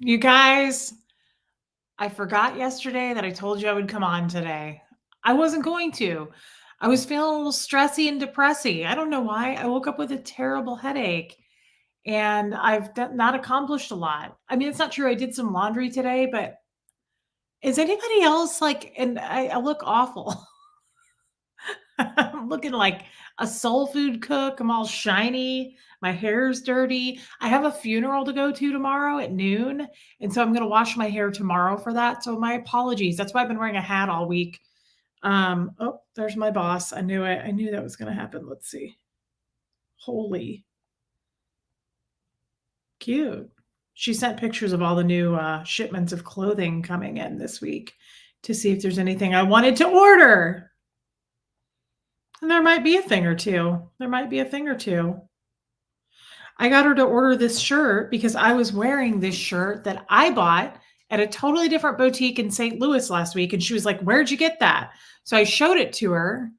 You guys, I forgot yesterday that I told you I would come on today. I wasn't going to. I was feeling a little stressy and depressy. I don't know why. I woke up with a terrible headache and not accomplished a lot. I mean, it's not true. I did some laundry today, but is anybody else like, and I look awful. I'm looking like a soul food cook. I'm all shiny. My hair's dirty. I have a funeral to go to tomorrow at noon. And so I'm going to wash my hair tomorrow for that. So my apologies. That's why I've been wearing a hat all week. Oh, there's my boss. I knew it. I knew that was going to happen. Let's see. Holy cute. She sent pictures of all the new shipments of clothing coming in this week to see if there's anything I wanted to order. And there might be a thing or two. There might be a thing or two. I got her to order this shirt because I was wearing this shirt that I bought at a totally different boutique in St. Louis last week. And she was like, "Where'd you get that?" So I showed it to her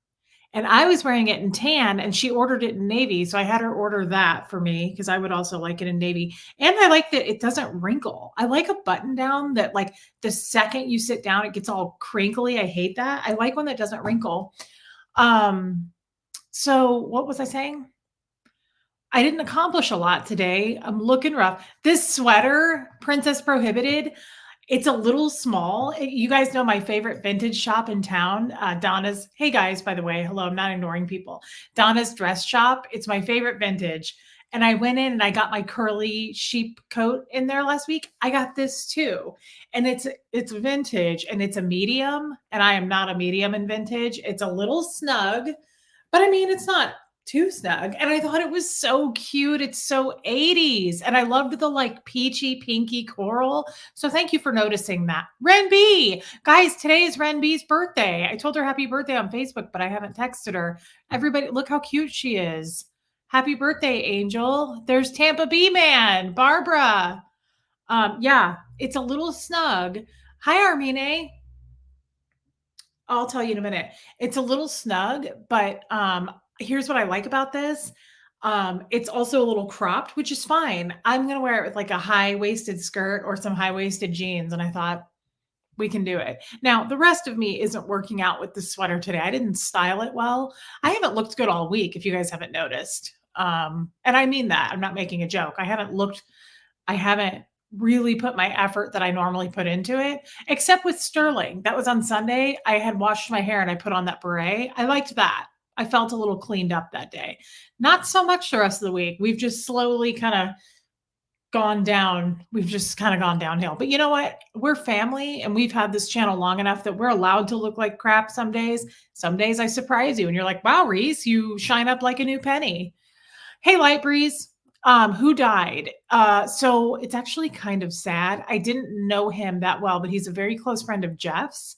and I was wearing it in tan and she ordered it in navy. So I had her order that for me because I would also like it in navy. And I like that it doesn't wrinkle. I like a button down that, like, the second you sit down, it gets all crinkly. I hate that. I like one that doesn't wrinkle. So what was I saying? I didn't accomplish a lot today. I'm looking rough. This sweater, Princess Prohibited, it's a little small. You guys know my favorite vintage shop in town, Donna's. Hey guys, by the way, hello. I'm not ignoring people. Donna's Dress Shop. It's my favorite vintage. And I went in and I got my curly sheep coat in there last week. I got this too. And it's vintage and it's a medium. And I am not a medium in vintage. It's a little snug, but I mean, it's not too snug. And I thought it was so cute. It's so 80s. And I loved the like peachy pinky coral. So thank you for noticing that. Ren B. Guys, today is Ren B's birthday. I told her happy birthday on Facebook, but I haven't texted her. Everybody, look how cute she is. Happy birthday, Angel. There's Tampa B Man, Barbara. Yeah, it's a little snug. Hi, Armine. I'll tell you in a minute. It's a little snug, but here's what I like about this. It's also a little cropped, which is fine. I'm gonna wear it with like a high-waisted skirt or some high-waisted jeans, and I thought we can do it. Now, the rest of me isn't working out with this sweater today. I didn't style it well. I haven't looked good all week, if you guys haven't noticed. And I mean that. I'm not making a joke. I haven't really put my effort that I normally put into it, except with Sterling. That was on Sunday. I had washed my hair and I put on that beret. I liked that. I felt a little cleaned up that day. Not so much the rest of the week. We've just slowly kind of gone down. We've just kind of gone downhill. But you know what? We're family and we've had this channel long enough that we're allowed to look like crap some days. Some days I surprise you and you're like, "Wow, Reese, you shine up like a new penny." Hey, Light Breeze. Who died? So it's actually kind of sad. I didn't know him that well, but he's a very close friend of Jeff's.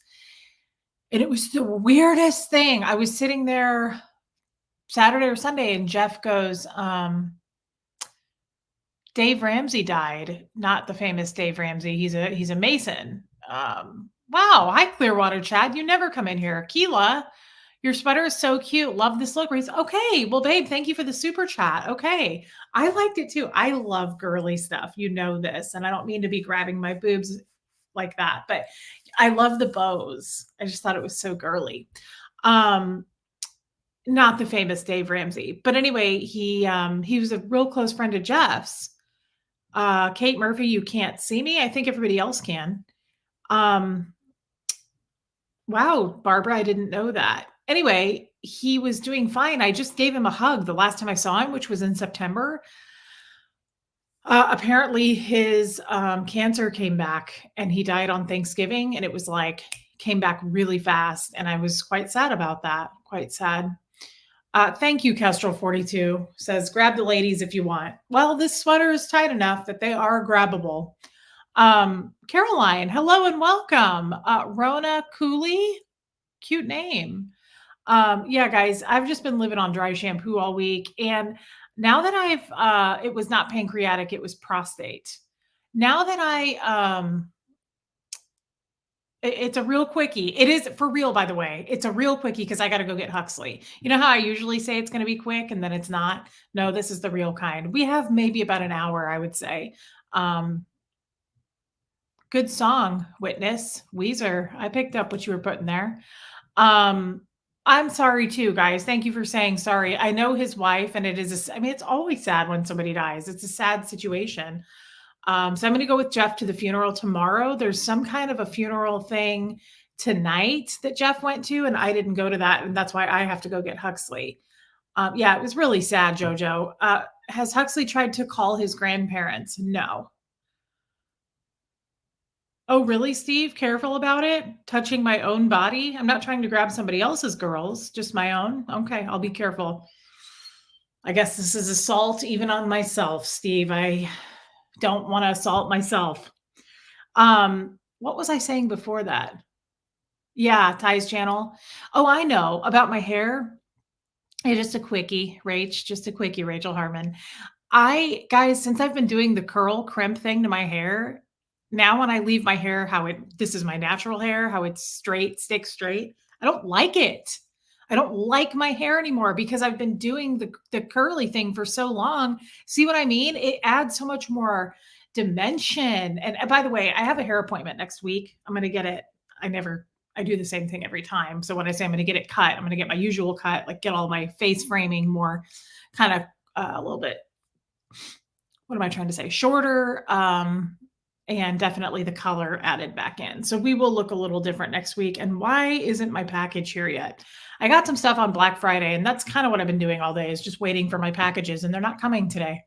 And it was the weirdest thing. I was sitting there Saturday or Sunday, and Jeff goes, Dave Ramsey died. Not the famous Dave Ramsey. He's a Mason. Wow. Hi, Clearwater Chad. You never come in here. Keela, your sweater is so cute. Love this look. Reese. Okay. Well, babe, thank you for the super chat. Okay. I liked it too. I love girly stuff. You know this. And I don't mean to be grabbing my boobs like that, but I love the bows. I just thought it was so girly. Not the famous Dave Ramsey. But anyway, he was a real close friend of Jeff's. Kate Murphy, you can't see me. I think everybody else can. Wow, Barbara, I didn't know that. Anyway, he was doing fine. I just gave him a hug the last time I saw him, which was in September. Apparently his cancer came back and he died on Thanksgiving, and it was like came back really fast. And I was quite sad about that. Quite sad. Thank you, Kestrel42 says, grab the ladies if you want. Well, this sweater is tight enough that they are grabbable. Caroline, hello and welcome. Rona Cooley, cute name. Yeah, guys, I've just been living on dry shampoo all week. And now that it was not pancreatic, it was prostate. Now that it's a real quickie. It is for real, by the way. It's a real quickie because I got to go get Huxley. You know how I usually say it's going to be quick and then it's not? No, this is the real kind. We have maybe about an hour, I would say. Good song, Witness, Weezer. I picked up what you were putting there. Um, I'm sorry too, guys. Thank you for saying sorry. I know his wife, and it is, I mean, it's always sad when somebody dies. It's a sad situation. So I'm going to go with Jeff to the funeral tomorrow. There's some kind of a funeral thing tonight that Jeff went to, and I didn't go to that, and that's why I have to go get Huxley. Yeah, it was really sad, Jojo. Has Huxley tried to call his grandparents? No. Oh, really, Steve? Careful about it? Touching my own body? I'm not trying to grab somebody else's girls, just my own. Okay, I'll be careful. I guess this is assault even on myself, Steve. I don't want to assault myself. What was I saying before that? Yeah, Ty's channel. Oh, I know about my hair. It's just a quickie, Rach, just a quickie, Rachel Harmon. Guys, since I've been doing the curl crimp thing to my hair, now when I leave my hair this is my natural hair, how it's straight, sticks straight, I don't like it. I don't like my hair anymore because I've been doing the curly thing for so long. See what I mean? It adds so much more dimension. And by the way, I have a hair appointment next week. I'm going to get it. I do the same thing every time. So when I say I'm going to get it cut, I'm going to get my usual cut, like get all my face framing more kind of a little bit, what am I trying to say? Shorter, and definitely the color added back in. So we will look a little different next week. And why isn't my package here yet? I got some stuff on Black Friday, and that's kind of what I've been doing all day, is just waiting for my packages, and they're not coming today.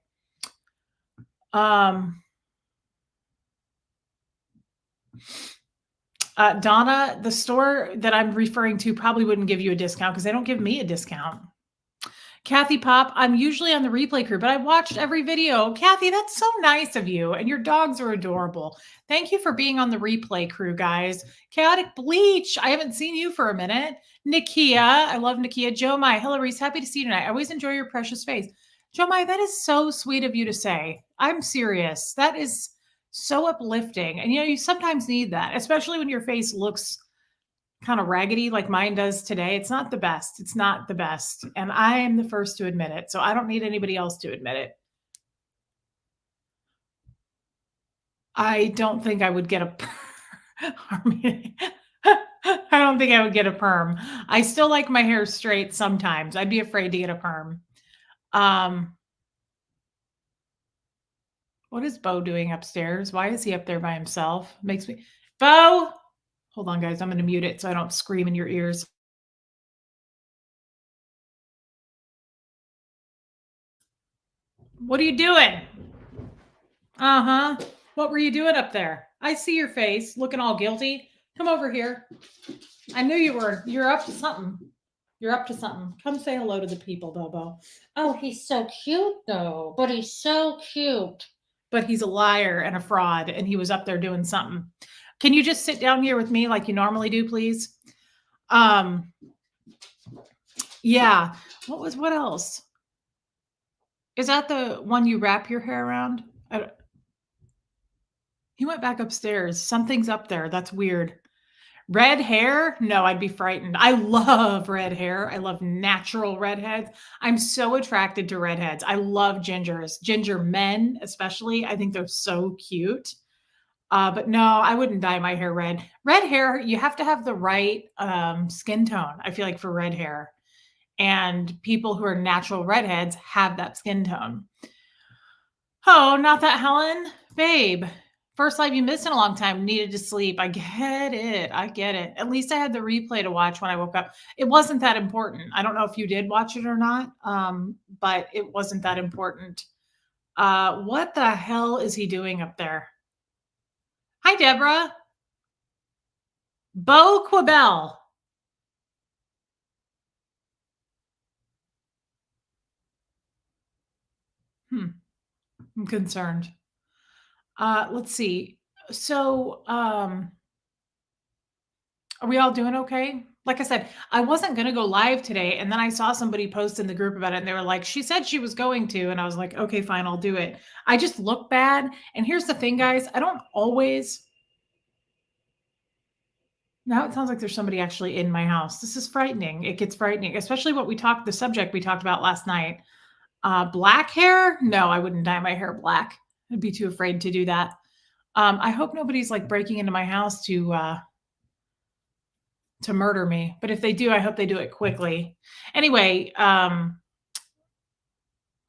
Donna, the store that I'm referring to probably wouldn't give you a discount because they don't give me a discount. Kathy Pop, I'm usually on the replay crew, but I watched every video. Kathy, that's so nice of you. And your dogs are adorable. Thank you for being on the replay crew, guys. Chaotic Bleach, I haven't seen you for a minute. Nikia, I love Nikia. Joe Mai, Hillary's happy to see you tonight. I always enjoy your precious face. Joe Mai, that is so sweet of you to say. I'm serious. That is so uplifting. And you sometimes need that, especially when your face looks kind of raggedy like mine does today. It's not the best. It's not the best. And I am the first to admit it. So I don't need anybody else to admit it. I don't think I would get a I don't think I would get a perm. I still like my hair straight sometimes. I'd be afraid to get a perm. What is Bo doing upstairs? Why is he up there by himself? Makes me Bo. Hold on, guys. I'm going to mute it so I don't scream in your ears. What are you doing? Uh-huh. What were you doing up there? I see your face looking all guilty. Come over here. I knew you were. You're up to something. You're up to something. Come say hello to the people, Bobo. Oh, he's so cute, though. But he's so cute. But he's a liar and a fraud, and he was up there doing something. Can you just sit down here with me like you normally do, please? Yeah. What else? Is that the one you wrap your hair around? He went back upstairs. Something's up there. That's weird. Red hair? No, I'd be frightened. I love red hair. I love natural redheads. I'm so attracted to redheads. I love gingers, ginger men, especially. I think they're so cute. But no, I wouldn't dye my hair red. Red hair, you have to have the right skin tone, I feel like, for red hair. And people who are natural redheads have that skin tone. Oh, not that Helen. Babe, first live you missed in a long time. Needed to sleep. I get it. I get it. At least I had the replay to watch when I woke up. It wasn't that important. I don't know if you did watch it or not, but it wasn't that important. What the hell is he doing up there? Hi, Deborah. Bo Quibell. I'm concerned. Let's see. So, are we all doing okay? Like I said, I wasn't going to go live today. And then I saw somebody post in the group about it. And they were like, she said she was going to. And I was like, okay, fine, I'll do it. I just look bad. And here's the thing, guys. I don't always. Now it sounds like there's somebody actually in my house. This is frightening. It gets frightening, especially the subject we talked about last night. Black hair? No, I wouldn't dye my hair black. I'd be too afraid to do that. I hope nobody's like breaking into my house to murder me, but if they do, I hope they do it quickly. Anyway,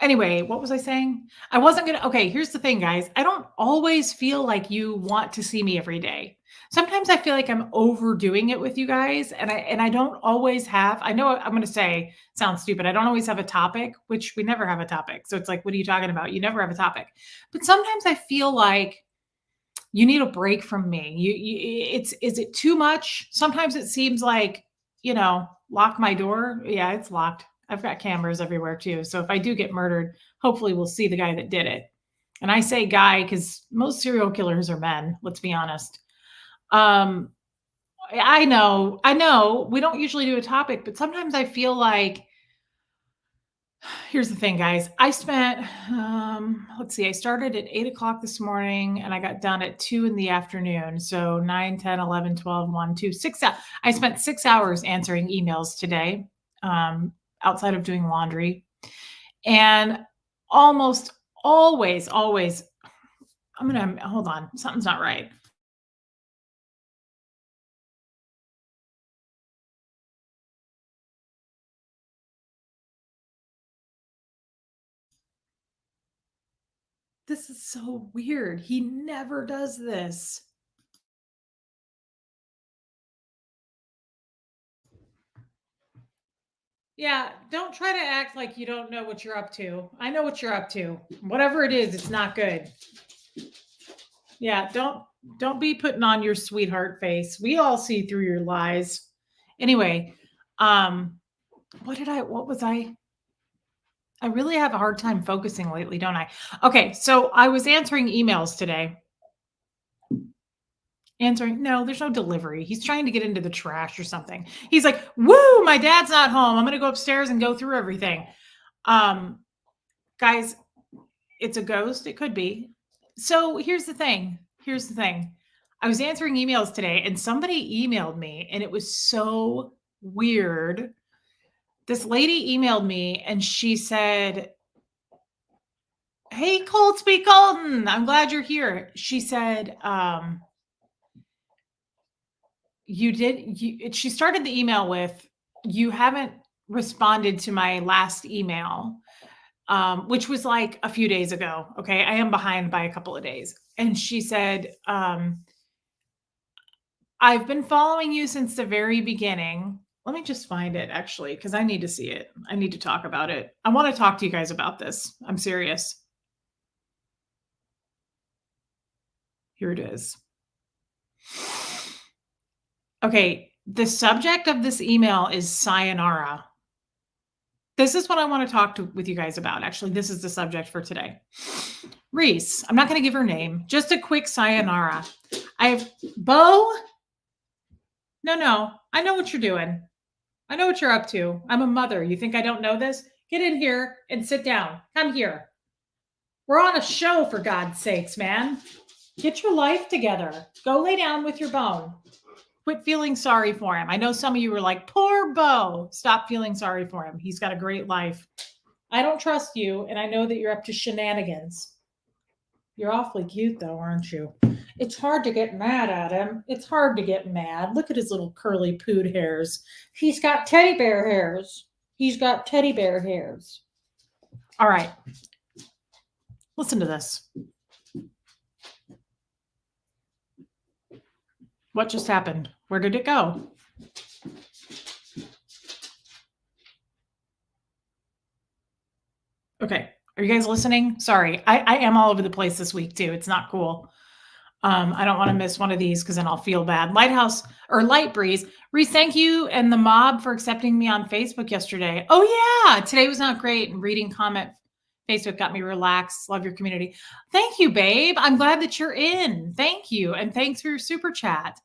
Anyway, what was I saying? I wasn't gonna okay, here's the thing, guys. I don't always feel like you want to see me every day. Sometimes I feel like I'm overdoing it with you guys, and I don't always have I know I'm gonna say sounds stupid. I don't always have a topic, which we never have a topic. So it's like, what are you talking about? You never have a topic. But sometimes I feel like you need a break from me. It's is it too much? Sometimes it seems like, lock my door. Yeah, it's locked. I've got cameras everywhere too. So if I do get murdered, hopefully we'll see the guy that did it. And I say guy because most serial killers are men, let's be honest. Um, I know we don't usually do a topic, but sometimes I feel like here's the thing, guys. I spent, let's see, I started at 8 o'clock this morning and I got done at 2 in the afternoon. So 9, 10, 11, 12, 1, 2, 6. I spent 6 hours answering emails today, um, outside of doing laundry. And almost always, I'm going to hold on. Something's not right. This is so weird. He never does this. Yeah, don't try to act like you don't know what you're up to. I know what you're up to. Whatever it is, it's not good. Yeah, don't be putting on your sweetheart face. We all see through your lies. Anyway, um what was I really have a hard time focusing lately, don't I? Okay, so I was answering emails today. Answering, no, there's no delivery. He's trying to get into the trash or something. He's like, "Woo, my dad's not home. I'm going to go upstairs and go through everything." Um Guys, it's a ghost. It could be. So here's the thing. Here's the thing. I was answering emails today and somebody emailed me and it was so weird. This lady emailed me and she said, "Hey, Coltsby Colton, I'm glad you're here." She said, she started the email with, "You haven't responded to my last email," which was like a few days ago. Okay. I am behind by a couple of days. And she said, "I've been following you since the very beginning." Let me just find it actually, because I need to see it. I need to talk about it. I want to talk to you guys about this. I'm serious. Here it is. Okay. The subject of this email is sayonara. This is what I want to talk with you guys about. Actually, this is the subject for today. Reese, I'm not going to give her name, just a quick sayonara. I have Bo. No, I know what you're doing. I know what you're up to. I'm a mother. You think I don't know this? Get in here and sit down. Come here. We're on a show, for God's sakes, man. Get your life together. Go lay down with your bone. Quit feeling sorry for him. I know some of you were like, poor Bo. Stop feeling sorry for him. He's got a great life. I don't trust you, and I know that you're up to shenanigans. You're awfully cute, though, aren't you? It's hard to get mad at him. It's hard to get mad. Look at his little curly pooed hairs. He's got teddy bear hairs. He's got teddy bear hairs. All right. Listen to this. What just happened? Where did it go? Okay. Are you guys listening? Sorry. I am all over the place this week, too. It's not cool. I don't want to miss one of these because then I'll feel bad. Lighthouse or Light Breeze. Reese, thank you and the mob for accepting me on Facebook yesterday. Oh, yeah. Today was not great. And reading comment Facebook got me relaxed. Love your community. Thank you, babe. I'm glad that you're in. Thank you. And thanks for your super chat.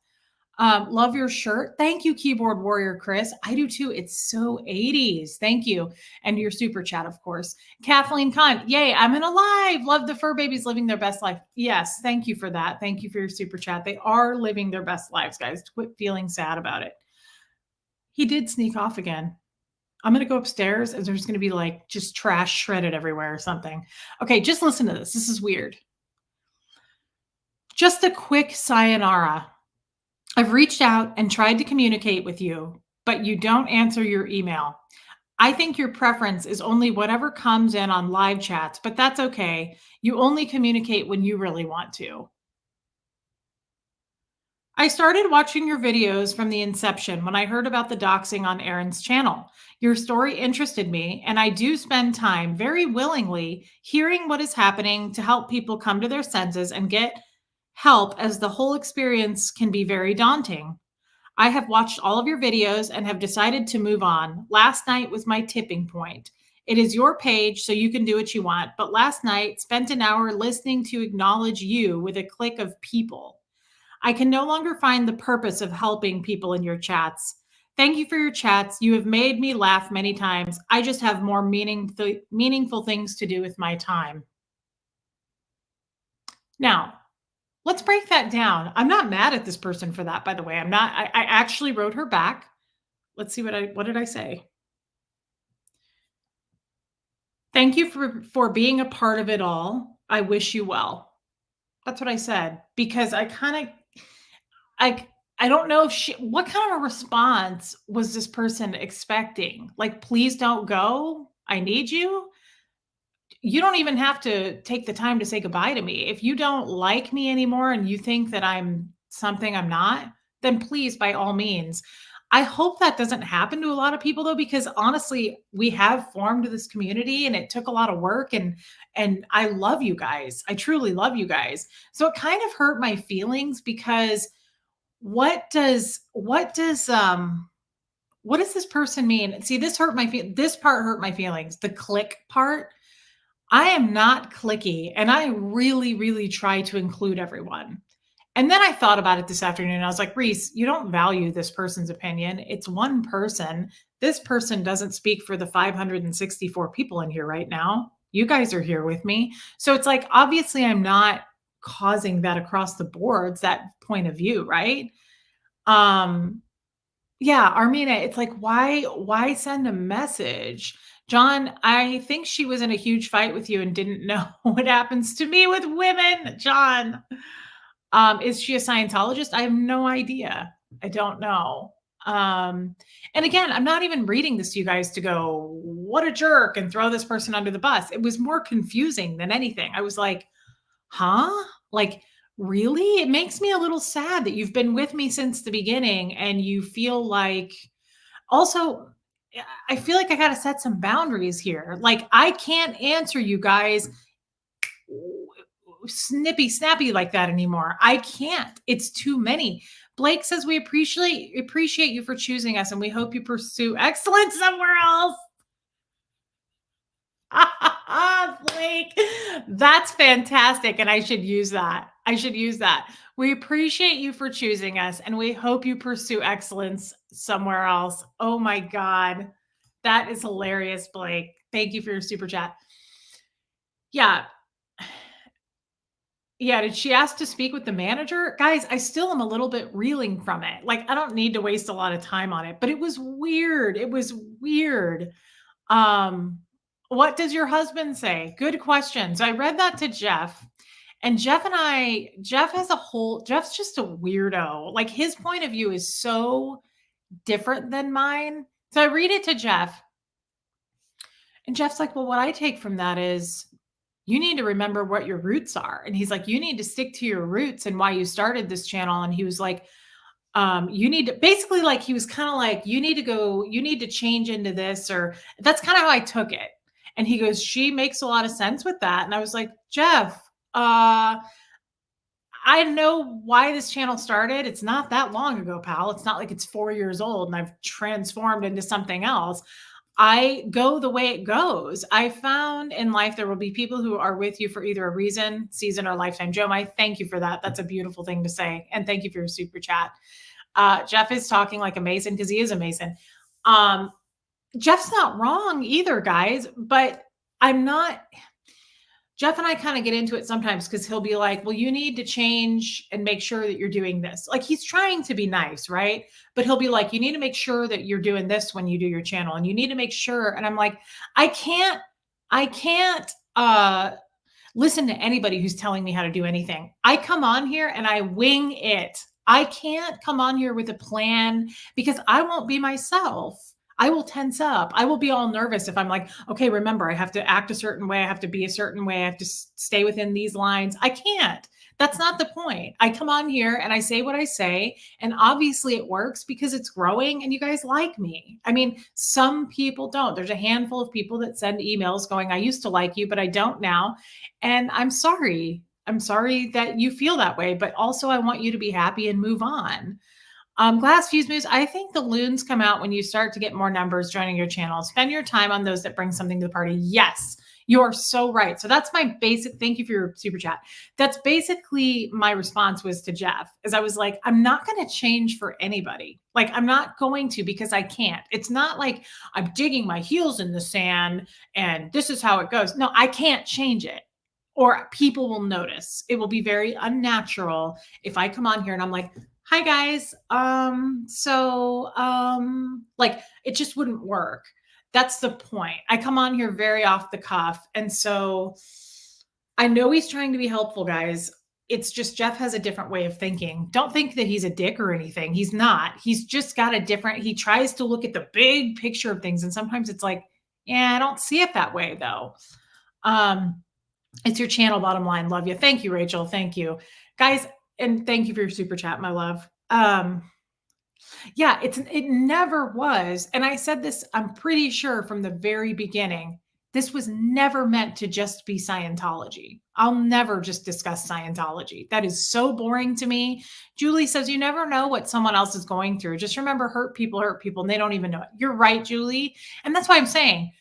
Love your shirt. Thank you, keyboard warrior Chris. I do too. It's so 80s. Thank you. And your super chat, of course. Kathleen Kahn. Yay, I'm in alive. Love the fur babies living their best life. Yes, thank you for that. Thank you for your super chat. They are living their best lives, guys. Quit feeling sad about it. He did sneak off again. I'm going to go upstairs and there's going to be like just trash shredded everywhere or something. Okay, just listen to this. This is weird. Just a quick sayonara. I've reached out and tried to communicate with you, but you don't answer your email. I think your preference is only whatever comes in on live chats, but that's okay. You only communicate when you really want to. I started watching your videos from the inception when I heard about the doxing on Aaron's channel. Your story interested me, and I do spend time very willingly hearing what is happening to help people come to their senses and get help, as the whole experience can be very daunting. I have watched all of your videos and have decided to move on. Last night was my tipping point. It is your page, so you can do what you want. But last night, spent an hour listening to acknowledge you with a click of people. I can no longer find the purpose of helping people in your chats. Thank you for your chats. You have made me laugh many times. I just have more meaningful things to do with my time. Now, let's break that down. I'm not mad at this person for that, by the way. I'm not. I actually wrote her back. Let's see what did I say? Thank you for being a part of it all. I wish you well. That's what I said because I I don't know if what kind of a response was this person expecting? Like, please don't go. I need you. You don't even have to take the time to say goodbye to me. If you don't like me anymore and you think that I'm something I'm not, then please, by all means. I hope that doesn't happen to a lot of people though, because honestly, we have formed this community and it took a lot of work and I love you guys. I truly love you guys. So it kind of hurt my feelings because what does this person mean? See, this part hurt my feelings. The click part, I am not clicky, and I really, really try to include everyone. And then I thought about it this afternoon. I was like, Reese, you don't value this person's opinion. It's one person. This person doesn't speak for the 564 people in here right now. You guys are here with me. So it's like, obviously, I'm not causing that across the boards, that point of view, right? Um, yeah, Armina, it's like, why send a message? John, I think she was in a huge fight with you and didn't know what happens to me with women, John. Is she a Scientologist? I have no idea. I don't know. And again, I'm not even reading this to you guys to go, what a jerk, and throw this person under the bus. It was more confusing than anything. I was like, huh? Like, really? It makes me a little sad that you've been with me since the beginning and you feel like also I feel like I got to set some boundaries here. Like, I can't answer you guys snippy snappy like that anymore. I can't. It's too many. Blake says we appreciate you for choosing us and we hope you pursue excellence somewhere else. Blake, that's fantastic. And I should use that. I should use that. We appreciate you for choosing us and we hope you pursue excellence somewhere else. Oh my God. That is hilarious, Blake. Thank you for your super chat. Yeah. Yeah. Did she ask to speak with the manager? Guys, I still am a little bit reeling from it. Like, I don't need to waste a lot of time on it, but it was weird. It was weird. Um, what does your husband say? Good question. So I read that to Jeff, and Jeff's just a weirdo. Like, his point of view is so different than mine. So I read it to Jeff, and Jeff's like, well, what I take from that is you need to remember what your roots are. And he's like, you need to stick to your roots and why you started this channel. And he was like, you need to basically, like, he was kind of like, you need to change into this, or that's kind of how I took it. And he goes, she makes a lot of sense with that. And I was like, Jeff, I know why this channel started. It's not that long ago, pal. It's not like it's 4 years old and I've transformed into something else. I go the way it goes. I found in life there will be people who are with you for either a reason, season, or lifetime. Joe, I thank you for that. That's a beautiful thing to say. And thank you for your super chat. Jeff is talking like a Mason because he is a Mason. Jeff's not wrong either, guys, but I'm not. Jeff and I kind of get into it sometimes because he'll be like, well, you need to change and make sure that you're doing this. Like, he's trying to be nice, right? But he'll be like, you need to make sure that you're doing this when you do your channel. And you need to make sure. And I'm like, I can't listen to anybody who's telling me how to do anything. I come on here and I wing it. I can't come on here with a plan because I won't be myself. I will tense up. I will be all nervous if I'm like, okay, remember, I have to act a certain way. I have to be a certain way. I have to stay within these lines. I can't. That's not the point. I come on here and I say what I say. And obviously it works because it's growing and you guys like me. I mean, some people don't. There's a handful of people that send emails going, I used to like you, but I don't now. And I'm sorry. I'm sorry that you feel that way, but also I want you to be happy and move on. Glass Fuse Moves, I think the loons come out when you start to get more numbers joining your channel. Spend your time on those that bring something to the party. Yes, you're so right. So that's my basic, thank you for your super chat. That's basically my response was to Jeff, as I was like, I'm not going to change for anybody. Like, I'm not going to because I can't. It's not like I'm digging my heels in the sand and this is how it goes. No, I can't change it. Or people will notice. It will be very unnatural if I come on here and I'm like, hi guys. Like it just wouldn't work. That's the point. I come on here very off the cuff. And so I know he's trying to be helpful, guys. It's just Jeff has a different way of thinking. Don't think that he's a dick or anything. He's not. He's just got a different, he tries to look at the big picture of things. And sometimes it's like, yeah, I don't see it that way though. It's your channel, bottom line. Love you. Thank you, Rachel. Thank you. Guys, and thank you for your super chat, my love. Yeah, it never was. And I said this, I'm pretty sure from the very beginning, this was never meant to just be Scientology. I'll never just discuss Scientology. That is so boring to me. Julie says, you never know what someone else is going through. Just remember, hurt people, and they don't even know it. You're right, Julie. And that's why I'm saying,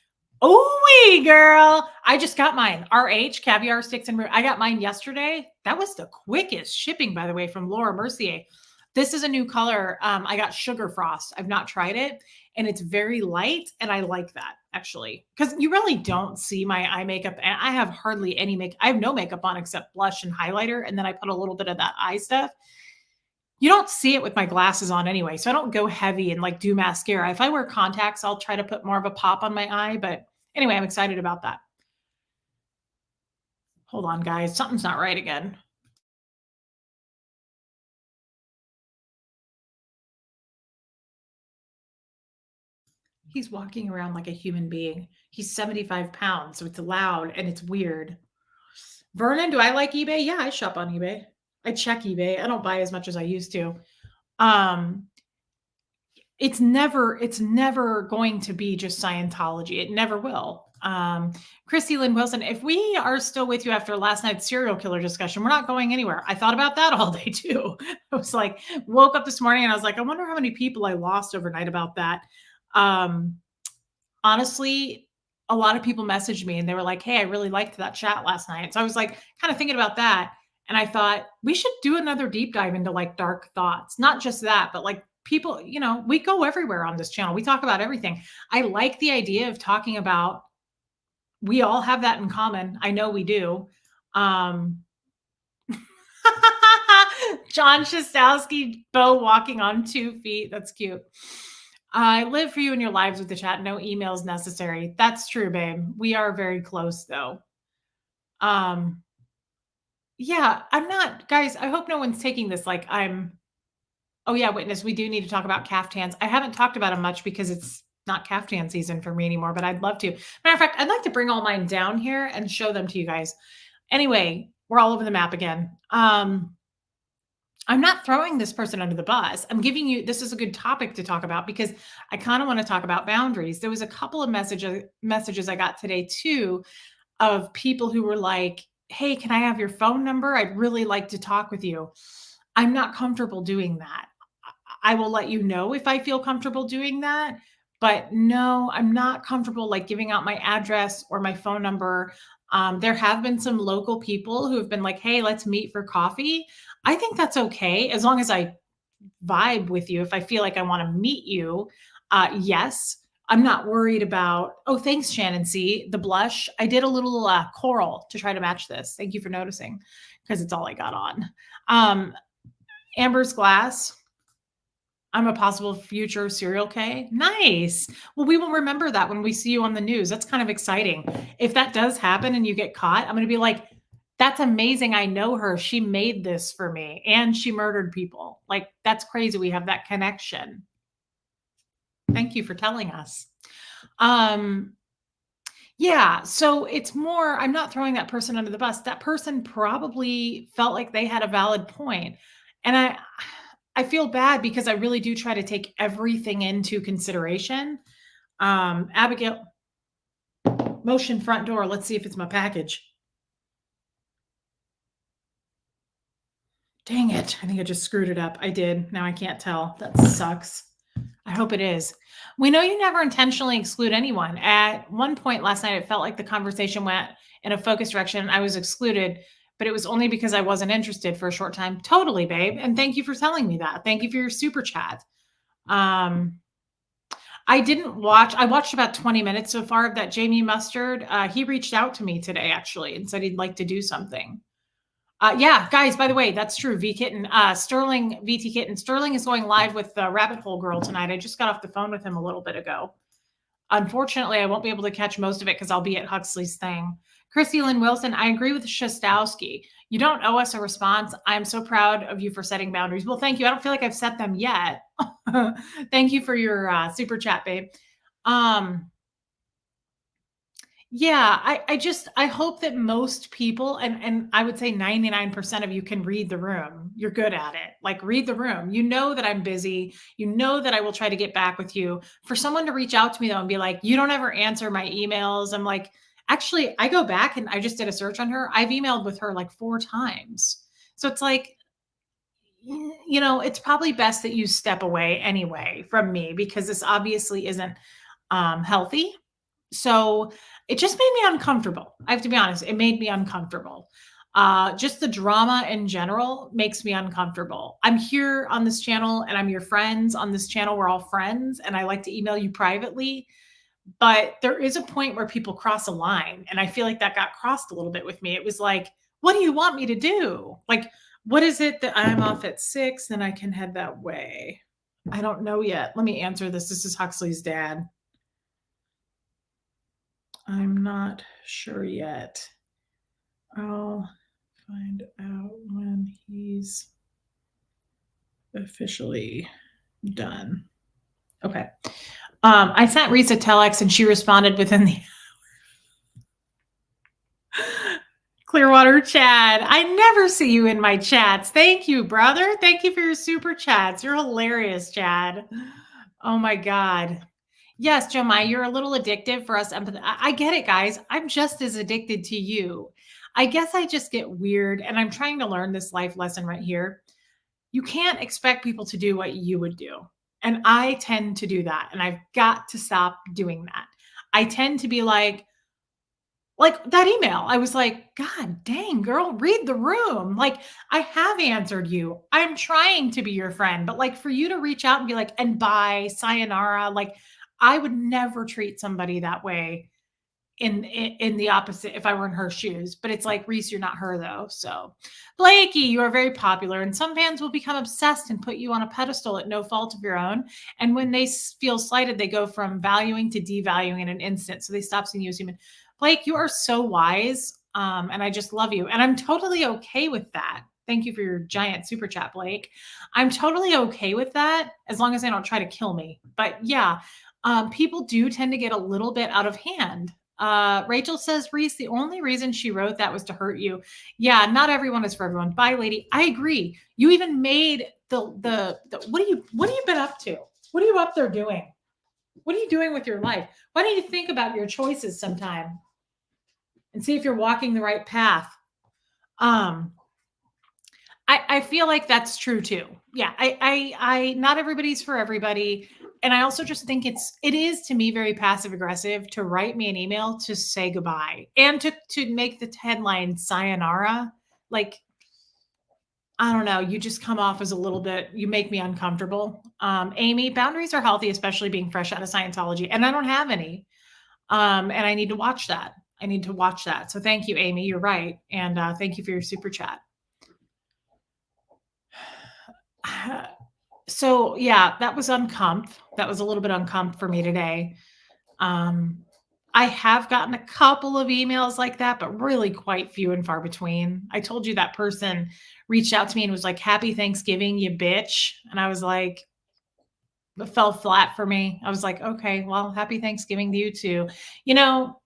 oh, girl, I just got mine. RH, caviar sticks and root. I got mine yesterday. That was the quickest shipping, by the way, from Laura Mercier. This is a new color. I got Sugar Frost. I've not tried it, and it's very light, and I like that, actually, because you really don't see my eye makeup. And I have hardly any makeup. I have no makeup on except blush and highlighter, and then I put a little bit of that eye stuff. You don't see it with my glasses on anyway, so I don't go heavy and like do mascara. If I wear contacts, I'll try to put more of a pop on my eye, but anyway, I'm excited about that. Hold on, guys. Something's not right again. He's walking around like a human being. He's 75 pounds, so it's loud and it's weird. Vernon, do I like eBay? Yeah, I shop on eBay. I check eBay. I don't buy as much as I used to. It's never going to be just Scientology. It never will. Christy Lynn Wilson, if we are still with you after last night's serial killer discussion, we're not going anywhere. I thought about that all day too. I was like, woke up this morning and I was like, I wonder how many people I lost overnight about that. Honestly, a lot of people messaged me and they were like, hey, I really liked that chat last night. So I was like, kind of thinking about that. And I thought we should do another deep dive into like dark thoughts, not just that, but like people, we go everywhere on this channel. We talk about everything. I like the idea of talking about, we all have that in common. I know we do. John Shastowski, Bo walking on 2 feet. That's cute. I live for you in your lives with the chat. No emails necessary. That's true, babe. We are very close though. Yeah, I'm not, guys, I hope no one's taking this like oh yeah, witness, we do need to talk about caftans. I haven't talked about them much because it's not caftan season for me anymore, but I'd love to. Matter of fact, I'd like to bring all mine down here and show them to you guys. Anyway, we're all over the map again. I'm not throwing this person under the bus. I'm giving you, this is a good topic to talk about because I kind of want to talk about boundaries. There was a couple of messages I got today too of people who were like, hey, can I have your phone number? I'd really like to talk with you. I'm not comfortable doing that. I will let you know if I feel comfortable doing that. But no, I'm not comfortable like giving out my address or my phone number. There have been some local people who have been like, hey, let's meet for coffee. I think that's okay as long as I vibe with you. If I feel like I want to meet you, yes. I'm not worried about, oh, thanks, Shannon C. The blush. I did a little coral to try to match this. Thank you for noticing because it's all I got on. Amber's glass. I'm a possible future serial K. Nice. Well, we will remember that when we see you on the news. That's kind of exciting. If that does happen and you get caught, I'm going to be like, That's amazing. I know her. She made this for me and she murdered people. Like, that's crazy. We have that connection. Thank you for telling us. Um, yeah, so it's more, I'm not throwing that person under the bus. That person probably felt like they had a valid point. And I feel bad because I really do try to take everything into consideration. Abigail, motion front door. Let's see if it's my package. Dang it. I think I just screwed it up. I did. Now I can't tell. That sucks. I hope it is. We know you never intentionally exclude anyone. At one point last night, it felt like the conversation went in a focused direction. I was excluded, but it was only because I wasn't interested for a short time. Totally, babe. And thank you for telling me that. Thank you for your super chat. Um, I didn't watch, I watched about 20 minutes so far of that Jamie Mustard. He reached out to me today actually and said he'd like to do something. Yeah, guys, by the way, that's true. V Kitten, Sterling, VT Kitten. Sterling is going live with the Rabbit Hole Girl tonight. I just got off the phone with him a little bit ago. Unfortunately, I won't be able to catch most of it because I'll be at Huxley's thing. Chrissy Lynn Wilson, I agree with Shostowski. You don't owe us a response. I'm so proud of you for setting boundaries. Well, thank you. I don't feel like I've set them yet. Thank you for your super chat, babe. Yeah, I hope that most people, and I would say 99% of you can read the room. You're good at it. Like, read the room. You know that I'm busy. You know that I will try to get back with you. For someone to reach out to me though and be like, "You don't ever answer my emails." I'm like, actually, I go back and I just did a search on her. I've emailed with her like 4 times. So it's like, it's probably best that you step away anyway from me because this obviously isn't healthy. So it just made me uncomfortable. I have to be honest, it made me uncomfortable. Just the drama in general makes me uncomfortable. I'm here on this channel and I'm your friends on this channel. We're all friends and I like to email you privately. But there is a point where people cross a line. And I feel like that got crossed a little bit with me. It was like, what do you want me to do? Like, what is it that I'm off at 6 and I can head that way? I don't know yet. Let me answer this. This is Huxley's dad. I'm not sure yet. I'll find out when he's officially done. Okay. I sent Reese a telex and she responded within the Clearwater Chad. I never see you in my chats. Thank you, brother. Thank you for your super chats. You're hilarious, Chad. Oh my God. Yes, Jomai, you're a little addictive for us. I get it, guys. I'm just as addicted to you. I guess I just get weird, and I'm trying to learn this life lesson right here. You can't expect people to do what you would do. And I tend to do that, and I've got to stop doing that. I tend to be like that email. I was like, God dang, girl, read the room. Like, I have answered you. I'm trying to be your friend, but like for you to reach out and be like, and bye, sayonara, like I would never treat somebody that way in the opposite if I were in her shoes. But it's like, Reese, you're not her though. So Blakey, you are very popular, and some fans will become obsessed and put you on a pedestal at no fault of your own. And when they feel slighted, they go from valuing to devaluing in an instant. So they stop seeing you as human. Blake, you are so wise. And I just love you. And I'm totally okay with that. Thank you for your giant super chat, Blake. I'm totally okay with that as long as they don't try to kill me. But yeah, people do tend to get a little bit out of hand. Rachel says, Reese, the only reason she wrote that was to hurt you. Yeah, not everyone is for everyone. Bye, lady. I agree. You even made the what have you been up to? What are you up there doing? What are you doing with your life? Why don't you think about your choices sometime and see if you're walking the right path? I feel like that's true too. Yeah, I not everybody's for everybody. And I also just think it is to me very passive aggressive to write me an email to say goodbye and to make the headline sayonara. Like, I don't know, you just come off as a little bit, you make me uncomfortable. Amy, boundaries are healthy, especially being fresh out of Scientology. And I don't have any. And I need to watch that. I need to watch that. So thank you, Amy. You're right. And thank you for your super chat. So yeah, that was uncomf. That was a little bit uncomf for me today. I have gotten a couple of emails like that, but really quite few and far between. I told you that person reached out to me and was like, "Happy Thanksgiving, you bitch." And I was like, it fell flat for me. I was like, "Okay, well, happy Thanksgiving to you too." You know,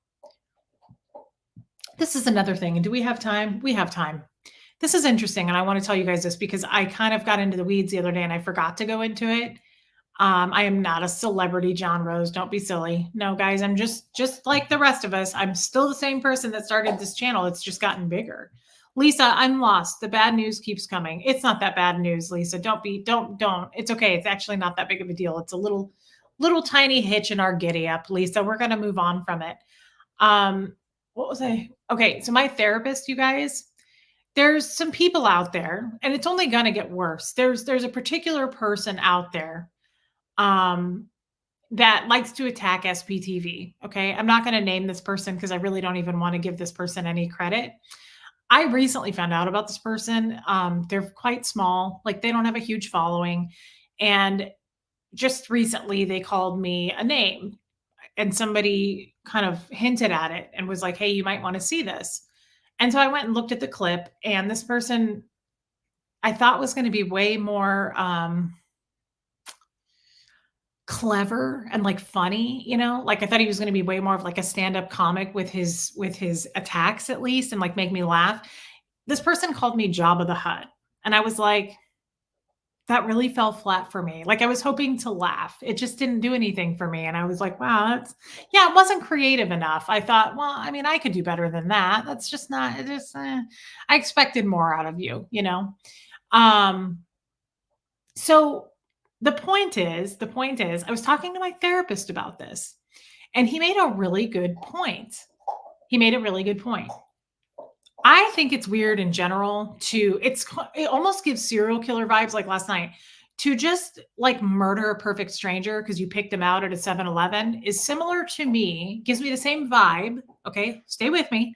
this is another thing. And do we have time? We have time. This is interesting. And I want to tell you guys this because I kind of got into the weeds the other day and I forgot to go into it. I am not a celebrity, John Rose. Don't be silly. No, guys, I'm just like the rest of us. I'm still the same person that started this channel. It's just gotten bigger. Lisa, I'm lost. The bad news keeps coming. It's not that bad news, Lisa. Don't. It's okay. It's actually not that big of a deal. It's a little tiny hitch in our giddy up, Lisa. We're gonna move on from it. What was I? Okay, so my therapist, you guys, there's some people out there, and it's only gonna get worse. There's a particular person out there um, that likes to attack SPTV. Okay. I'm not going to name this person because I really don't even want to give this person any credit. I recently found out about this person. They're quite small, like they don't have a huge following. And just recently they called me a name and somebody kind of hinted at it and was like, "Hey, you might want to see this." And so I went and looked at the clip, and this person I thought was going to be way more clever and, like, funny, you know? Like, I thought he was gonna be way more of, like, a stand-up comic with his attacks at least and, like, make me laugh. This person called me Jabba the Hutt, and I was like, "That really fell flat for me." Like, I was hoping to laugh. It just didn't do anything for me, and I was like, "Wow, that's" yeah, it wasn't creative enough. I thought, "Well, I mean, I could do better than that. That's just not it just, I expected more out of you," you know? Um So the point is, I was talking to my therapist about this, and he made a really good point. He made a really good point. I think it's weird in general it almost gives serial killer vibes like last night to just like murder a perfect stranger because you picked him out at a 7-Eleven is similar to me, gives me the same vibe. Okay, stay with me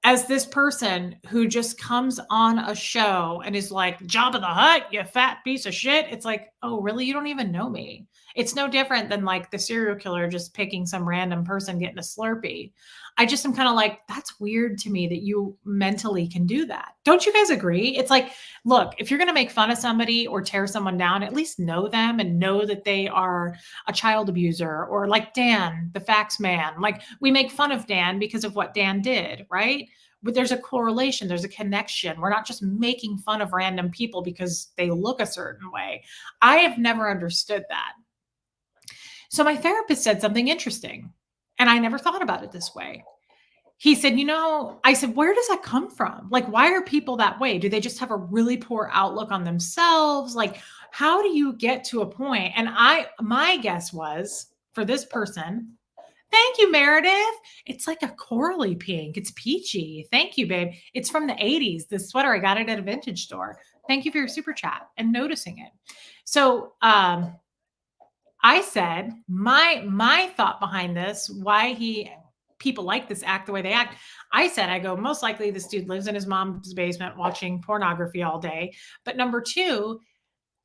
as this person who just comes on a show and is like, "Job of the Hut, you fat piece of shit." It's like, "Oh, really? You don't even know me." It's no different than like the serial killer just picking some random person getting a Slurpee. I just am kind of like, that's weird to me that you mentally can do that. Don't you guys agree? It's like, look, if you're going to make fun of somebody or tear someone down, at least know them and know that they are a child abuser or like Dan, the fax man. Like we make fun of Dan because of what Dan did, right? But there's a correlation, there's a connection. We're not just making fun of random people because they look a certain way. I have never understood that. So my therapist said something interesting, and I never thought about it this way. He said, I said, "Where does that come from? Like, why are people that way? Do they just have a really poor outlook on themselves? Like, how do you get to a point?" And my guess was for this person, "Thank you, Meredith." It's like a corally pink. It's peachy. Thank you, babe. It's from the 80s. This sweater, I got it at a vintage store. Thank you for your super chat and noticing it. So I said my thought behind this, why he people like this act the way they act. I go, most likely this dude lives in his mom's basement watching pornography all day. But number two,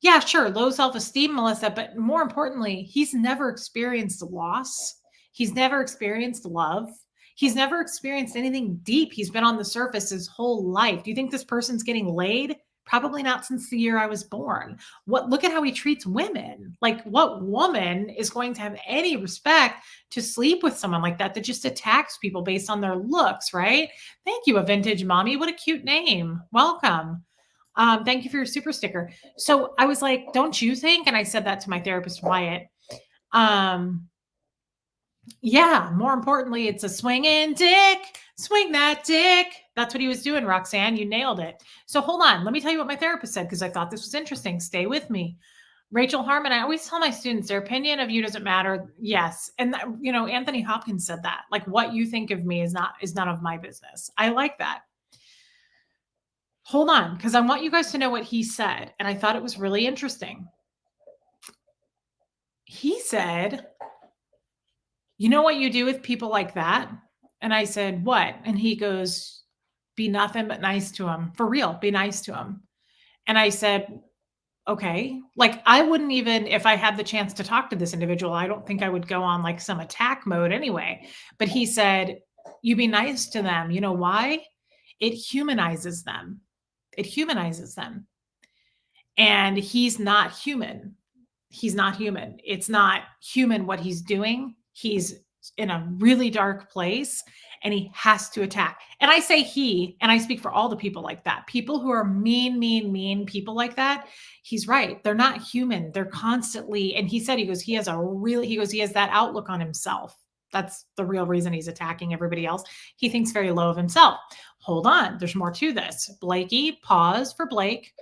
yeah, sure, low self-esteem, Melissa, but more importantly, he's never experienced loss. He's never experienced love. He's never experienced anything deep. He's been on the surface his whole life. Do you think this person's getting laid? Probably not since the year I was born. What look at how he treats women. Like what woman is going to have any respect to sleep with someone like that just attacks people based on their looks, right? Thank you, a vintage mommy. What a cute name. Welcome. Thank you for your super sticker. So I was like, "Don't you think?" And I said that to my therapist, Wyatt. Um, yeah, more importantly, it's a swinging dick. Swing that dick. That's what he was doing, Roxanne. You nailed it. So hold on. Let me tell you what my therapist said because I thought this was interesting. Stay with me. Rachel Harmon, I always tell my students their opinion of you doesn't matter. Yes. And Anthony Hopkins said that. Like what you think of me is none of my business. I like that. Hold on, because I want you guys to know what he said. And I thought it was really interesting. He said, "You know what you do with people like that?" And I said, "What?" And he goes, "Be nothing but nice to him. For real, be nice to him." And I said, Okay. Like, I wouldn't even, if I had the chance to talk to this individual, I don't think I would go on like some attack mode anyway. But he said, you be nice to them. You know why? It humanizes them. It humanizes them. And he's not human. He's not human. It's not human what he's doing. He's in a really dark place and he has to attack. And I say he, and I speak for all the people like that. People who are mean, mean, mean people like that. He's right. They're not human. They're constantly, and he said, he has he has that outlook on himself. That's the real reason he's attacking everybody else. He thinks very low of himself. Hold on. There's more to this. Blakey, pause for Blake.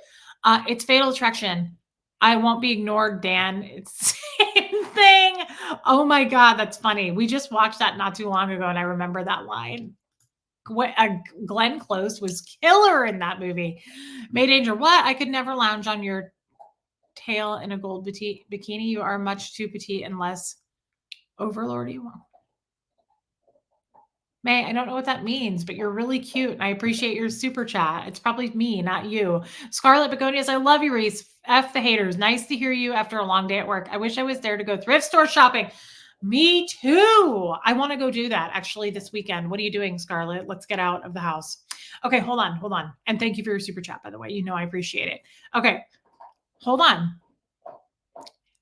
It's Fatal Attraction. I won't be ignored, Dan. It's the same thing. Oh my God, that's funny. We just watched that not too long ago, and I remember that line. Glenn Close was killer in that movie. May Danger, what? I could never lounge on your tail in a gold bikini. You are much too petite and less overlord. You want. May, I don't know what that means, but you're really cute. And I appreciate your super chat. It's probably me, not you. Scarlet Begonias, I love you, Reese. F the haters. Nice to hear you after a long day at work. I wish I was there to go thrift store shopping. Me too. I want to go do that actually this weekend. What are you doing, Scarlet? Let's get out of the house. Okay, hold on. And thank you for your super chat, by the way. You know I appreciate it. Okay, hold on.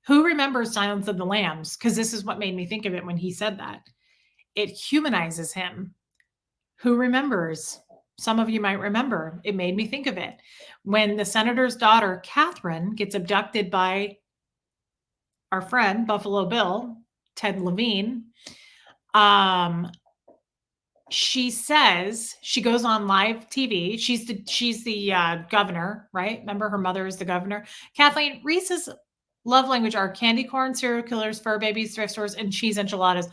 Who remembers Silence of the Lambs? Because this is what made me think of it when he said that. It humanizes him. Who remembers? Some of you might remember. It made me think of it. When the senator's daughter, Catherine, gets abducted by our friend, Buffalo Bill, Ted Levine, she says, she goes on live TV. She's the governor, right? Remember, her mother is the governor. Kathleen, Reese's love language are candy corn, serial killers, fur babies, thrift stores, and cheese enchiladas.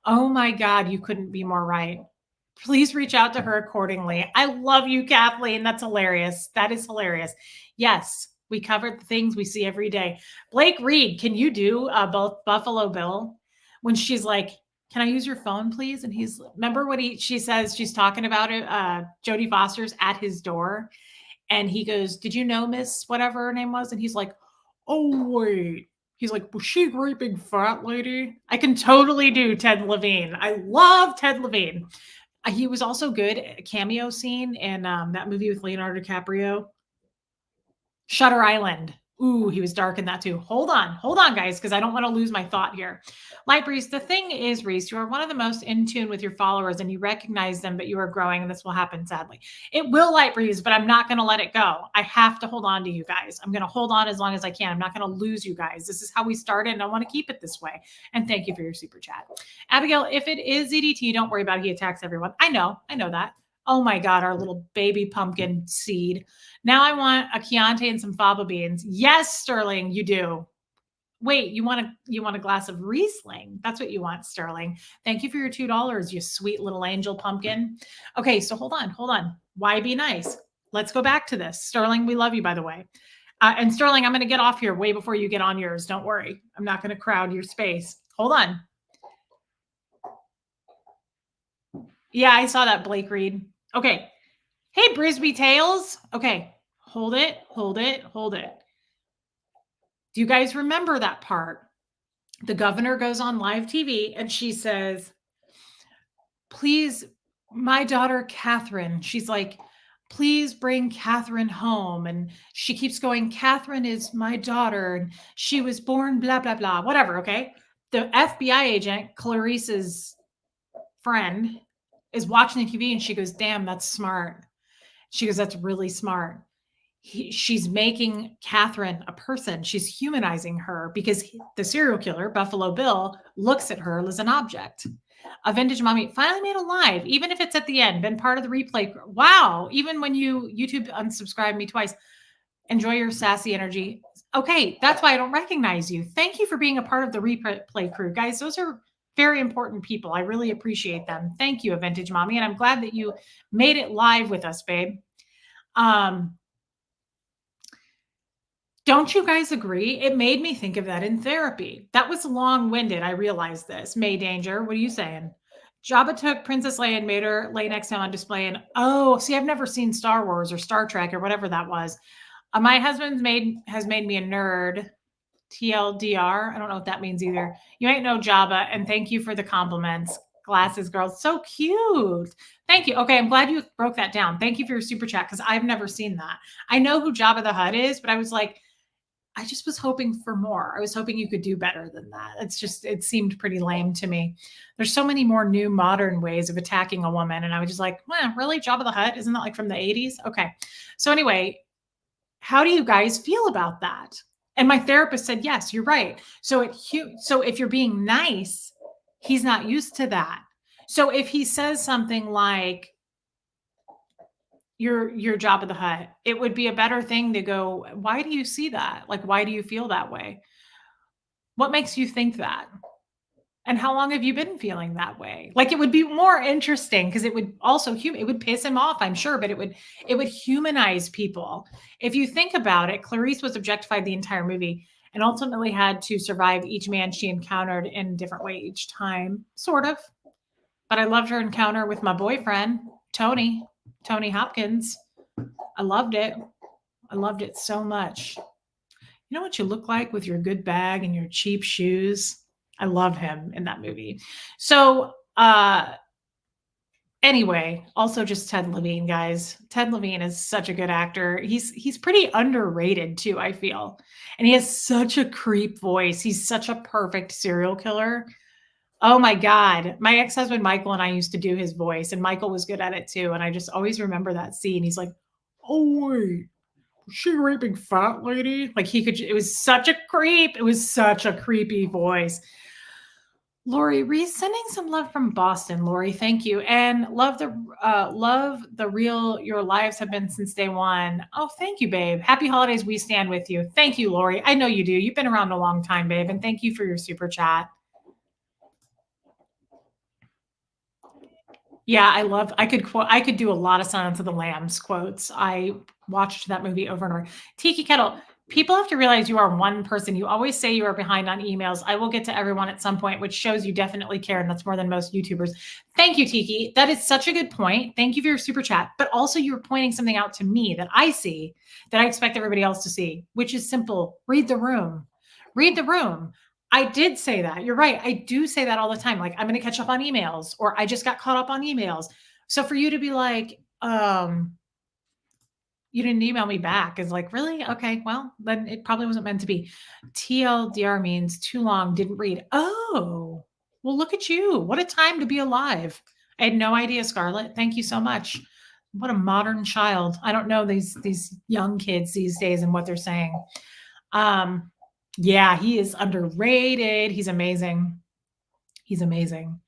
Oh my God, you couldn't be more right. Please reach out to her accordingly. I love you, Kathleen. That's hilarious. That is hilarious. Yes, we covered the things we see every day. Blake Reed, can you do both Buffalo Bill when she's like, can I use your phone, please? And he's, remember what she says, she's talking about it. Jodie Foster's at his door. And he goes, did you know Miss whatever her name was? And he's like, oh, wait. He's like, was she a great big fat lady? I can totally do Ted Levine. I love Ted Levine. He was also good at a cameo scene in that movie with Leonardo DiCaprio, Shutter Island. Ooh, he was dark in that too. Hold on, guys, because I don't want to lose my thought here. Light Breeze, the thing is, Reese, you are one of the most in tune with your followers and you recognize them, but you are growing and this will happen, sadly. It will, Light Breeze, but I'm not going to let it go. I have to hold on to you guys. I'm going to hold on as long as I can. I'm not going to lose you guys. This is how we started and I want to keep it this way. And thank you for your super chat. Abigail, if it is ZDT, don't worry about it. He attacks everyone. I know that. Oh my God, our little baby pumpkin seed. Now I want a Chianti and some fava beans. Yes, Sterling, you do. Wait, you want a glass of Riesling? That's what you want, Sterling. Thank you for your $2, you sweet little angel pumpkin. Okay, so hold on. Why be nice? Let's go back to this. Sterling, we love you, by the way. And Sterling, I'm going to get off here way before you get on yours. Don't worry. I'm not going to crowd your space. Hold on. Yeah, I saw that, Blake Reed. Okay. Hey, Brisby Tales. Okay. Hold it. Do you guys remember that part? The governor goes on live TV and she says, please, my daughter, Catherine, she's like, please bring Catherine home. And she keeps going, Catherine is my daughter. And she was born, blah, blah, blah, whatever. Okay. The FBI agent, Clarice's friend, is watching the TV and she goes, damn, that's smart. She goes, that's really smart. She's making Catherine a person. She's humanizing her because the serial killer, Buffalo Bill, looks at her as an object. A vintage mommy finally made a live, even if it's at the end, been part of the replay. Wow. Even when YouTube unsubscribed me twice. Enjoy your sassy energy. Okay. That's why I don't recognize you. Thank you for being a part of the replay crew. Guys, those are very important people. I really appreciate them. Thank you, a vintage mommy. And I'm glad that you made it live with us, babe. Don't you guys agree? It made me think of that in therapy. That was long-winded. I realized this. May Danger, what are you saying? Jabba took Princess Leia and made her lay next to him on display. And oh, see, I've never seen Star Wars or Star Trek or whatever that was. My husband's made has made me a nerd. TLDR. I don't know what that means either. You ain't no Jabba, and thank you for the compliments. Glasses girl, so cute. Thank you. Okay, I'm glad you broke that down. Thank you for your super chat because I've never seen that. I know who Jabba the Hutt is, but I was like, I just was hoping for more. I was hoping you could do better than that. It seemed pretty lame to me. There's so many more new modern ways of attacking a woman. And I was just like, well, really? Jabba the Hutt? Isn't that like from the 80s? Okay. So anyway, how do you guys feel about that? And my therapist said, yes, you're right. So if you're being nice, he's not used to that. So if he says something like, your job at the Hut, it would be a better thing to go, why do you see that? Like, why do you feel that way? What makes you think that? And how long have you been feeling that way? Like, it would be more interesting because it would also it would piss him off, I'm sure, but it would humanize people. If you think about it, Clarice was objectified the entire movie and ultimately had to survive each man she encountered in a different way each time, sort of. But I loved her encounter with my boyfriend, Tony Hopkins. I loved it. I loved it so much. You know what you look like with your good bag and your cheap shoes? I love him in that movie. So, anyway, also just Ted Levine, guys. Ted Levine is such a good actor. He's pretty underrated too, I feel. And he has such a creep voice. He's such a perfect serial killer. Oh my God. My ex-husband Michael and I used to do his voice, and Michael was good at it too. And I just always remember that scene. He's like, oh wait, was she a raping fat lady? Like it was such a creep. It was such a creepy voice. Lori Reese sending some love from Boston. Lori, thank you. And love the real your lives have been since day one. Oh, thank you, babe. Happy holidays. We stand with you. Thank you, Lori. I know you do. You've been around a long time, babe. And thank you for your super chat. Yeah, I could do a lot of Silence of the Lambs quotes. I watched that movie over and over. Tiki Kettle, people have to realize you are one person. You always say you are behind on emails. I will get to everyone at some point, which shows you definitely care, and that's more than most YouTubers. Thank you, Tiki. That is such a good point. Thank you for your super chat. But also you're pointing something out to me that I see that I expect everybody else to see, which is simple. Read the room. Read the room. I did say that. You're right. I do say that all the time. Like, I'm going to catch up on emails, or I just got caught up on emails. So for you to be like, you didn't email me back is like, really? Okay. Well, then it probably wasn't meant to be. TLDR means too long, didn't read. Oh, well, look at you. What a time to be alive. I had no idea, Scarlett. Thank you so much. What a modern child. I don't know these young kids these days and what they're saying. Yeah, he is underrated. He's amazing. He's amazing.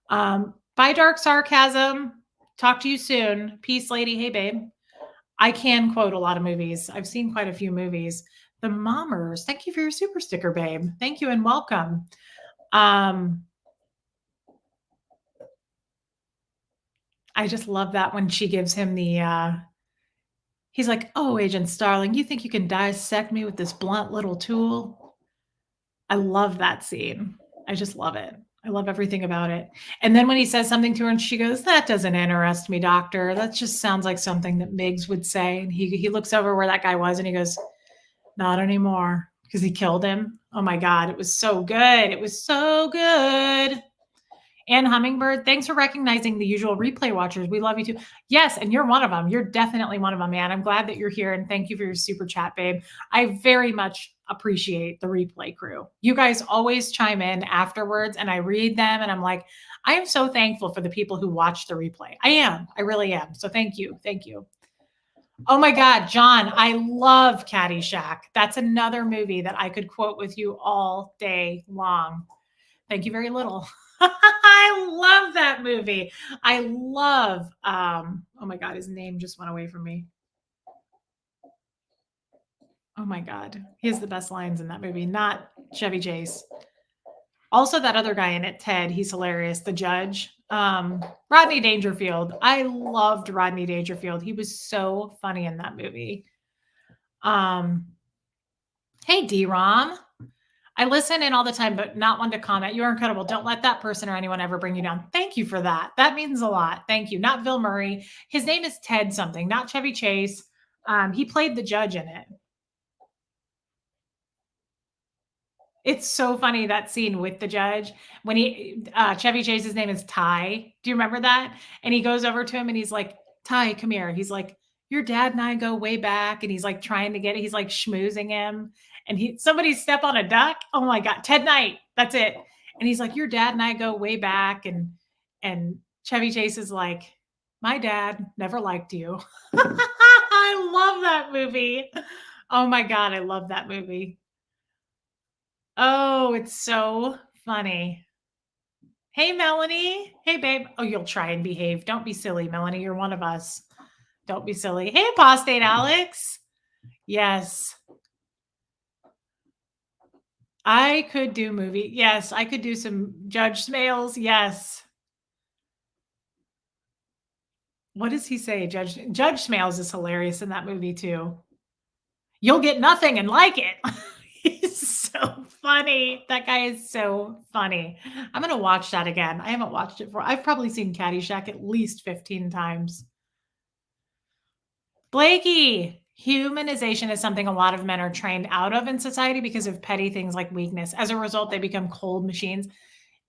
Bye, Dark Sarcasm. Talk to you soon. Peace, lady. Hey, babe. I can quote a lot of movies. I've seen quite a few movies. The Mommers. Thank you for your super sticker, babe. Thank you and welcome. I just love that when she gives him the he's like, oh, Agent Starling, you think you can dissect me with this blunt little tool? I love that scene. I just love it. I love everything about it. And then when he says something to her and she goes, that doesn't interest me, doctor. That just sounds like something that Miggs would say. And he looks over where that guy was and he goes, not anymore, because he killed him. Oh my God. It was so good. It was so good. And Hummingbird, thanks for recognizing the usual replay watchers. We love you too. Yes, and you're one of them. You're definitely one of them, man. I'm glad that you're here, and thank you for your super chat, babe. I very much appreciate the replay crew. You guys always chime in afterwards, and I read them, and I'm like, I am so thankful for the people who watch the replay. I am. I really am. So thank you. Thank you. Oh my God, John, I love Caddyshack. That's another movie that I could quote with you all day long. Thank you very little. I love that movie. I love, oh my God, his name just went away from me. Oh my God. He has the best lines in that movie, not Chevy Chase. Also, that other guy in it, Ted, he's hilarious. The judge, Rodney Dangerfield. I loved Rodney Dangerfield. He was so funny in that movie. Hey, D-Rom. I listen in all the time, but not one to comment. You're incredible. Don't let that person or anyone ever bring you down. Thank you for that. That means a lot. Thank you. Not Bill Murray. His name is Ted something, not Chevy Chase. He played the judge in it. It's so funny that scene with the judge when Chevy Chase's name is Ty. Do you remember that? And he goes over to him and he's like, "Ty, come here." He's like, "Your dad and I go way back." And he's like trying to he's like schmoozing him. And somebody step on a duck. Oh my God. Ted Knight. That's it. And he's like, "Your dad and I go way back." And Chevy Chase is like, "My dad never liked you." I love that movie. Oh my God. I love that movie. Oh, it's so funny. Hey, Melanie. Hey, babe. Oh, you'll try and behave. Don't be silly, Melanie. You're one of us. Don't be silly. Hey, apostate Alex. Yes. I could do movie. Yes, I could do some Judge Smales. Yes. What does he say? Judge Smales is hilarious in that movie too. You'll get nothing and like it. He's so funny. That guy is so funny. I'm gonna watch that again. I haven't watched it I've probably seen Caddyshack at least 15 times. Blakey, humanization is something a lot of men are trained out of in society because of petty things like weakness. As a result, they become cold machines.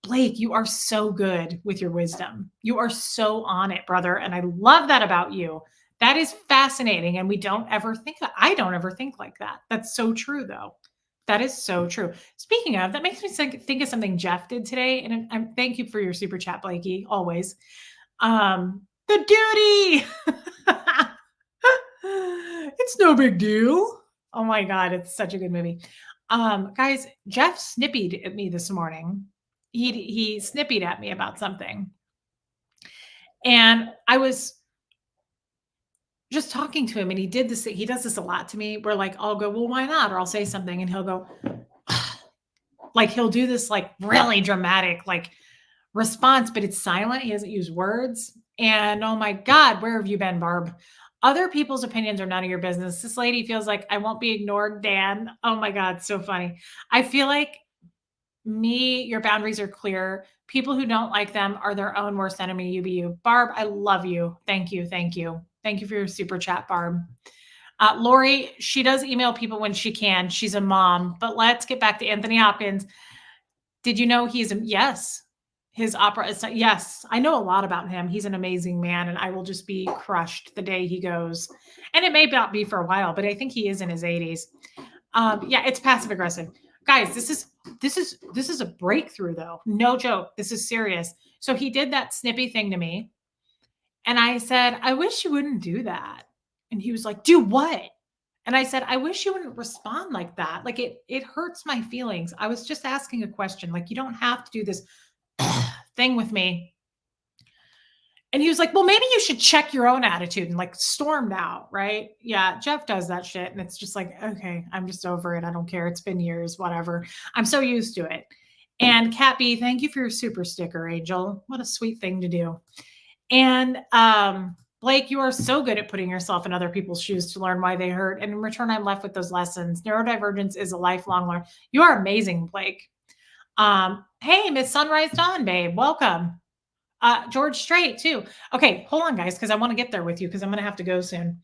Blake, you are so good with your wisdom. You are so on it, brother. And I love that about you. That is fascinating. And I don't ever think like that. That's so true, though. That is so true. Speaking of, that makes me think of something Jeff did today. And thank you for your super chat, Blakey, always. The duty. It's no big deal. Oh my God, it's such a good movie. Guys, Jeff snippied at me this morning. He snippied at me about something. And I was just talking to him and he does this a lot to me where like I'll go, "Well, why not?" Or I'll say something and he'll go, like he'll do this like really dramatic like response, but it's silent. He doesn't use words. And oh my God, where have you been, Barb? Other people's opinions are none of your business. This lady feels like I won't be ignored, Dan. Oh my God, so funny. I feel like your boundaries are clear. People who don't like them are their own worst enemy. You be you. Barb, I love you. Thank you. Thank you. Thank you for your super chat, Barb. Lori, she does email people when she can. She's a mom. But let's get back to Anthony Hopkins. Did you know yes, his opera is, yes, I know a lot about him. He's an amazing man, and I will just be crushed the day he goes. And it may not be for a while, but I think he is in his 80s. Yeah, it's passive aggressive. Guys, this is a breakthrough though. No joke. This is serious. So he did that snippy thing to me. And I said, "I wish you wouldn't do that." And he was like, "Do what?" And I said, "I wish you wouldn't respond like that. Like it hurts my feelings. I was just asking a question. Like you don't have to do this thing with me." And he was like, "Well, maybe you should check your own attitude," and like stormed out, right? Yeah, Jeff does that shit. And it's just like, okay, I'm just over it. I don't care. It's been years, whatever. I'm so used to it. And Cat B, thank you for your super sticker, Angel. What a sweet thing to do. And Blake, you are so good at putting yourself in other people's shoes to learn why they hurt. And in return, I'm left with those lessons. Neurodivergence is a lifelong learn. You are amazing, Blake. Hey, Miss Sunrise Dawn, babe. Welcome. George Strait, too. Okay, hold on, guys, because I want to get there with you because I'm going to have to go soon.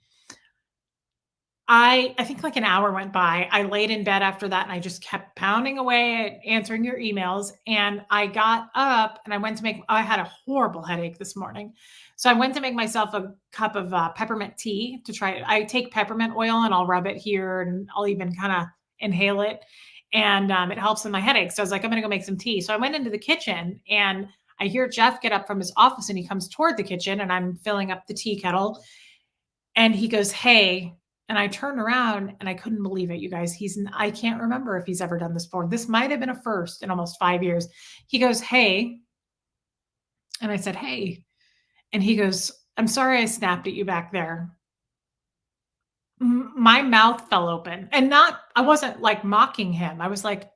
I think like an hour went by. I laid in bed after that and I just kept pounding away at answering your emails. And I got up and I had a horrible headache this morning. So I went to make myself a cup of peppermint tea to try it. I take peppermint oil and I'll rub it here and I'll even kind of inhale it. And it helps with my headache. So I was like, I'm going to go make some tea. So I went into the kitchen and I hear Jeff get up from his office and he comes toward the kitchen and I'm filling up the tea kettle. And he goes, "Hey," and I turned around and I couldn't believe it, you guys. I can't remember if he's ever done this before. This might have been a first in almost 5 years. He goes, "Hey." And I said, "Hey." And he goes, "I'm sorry I snapped at you back there." My mouth fell open and I wasn't like mocking him. I was like,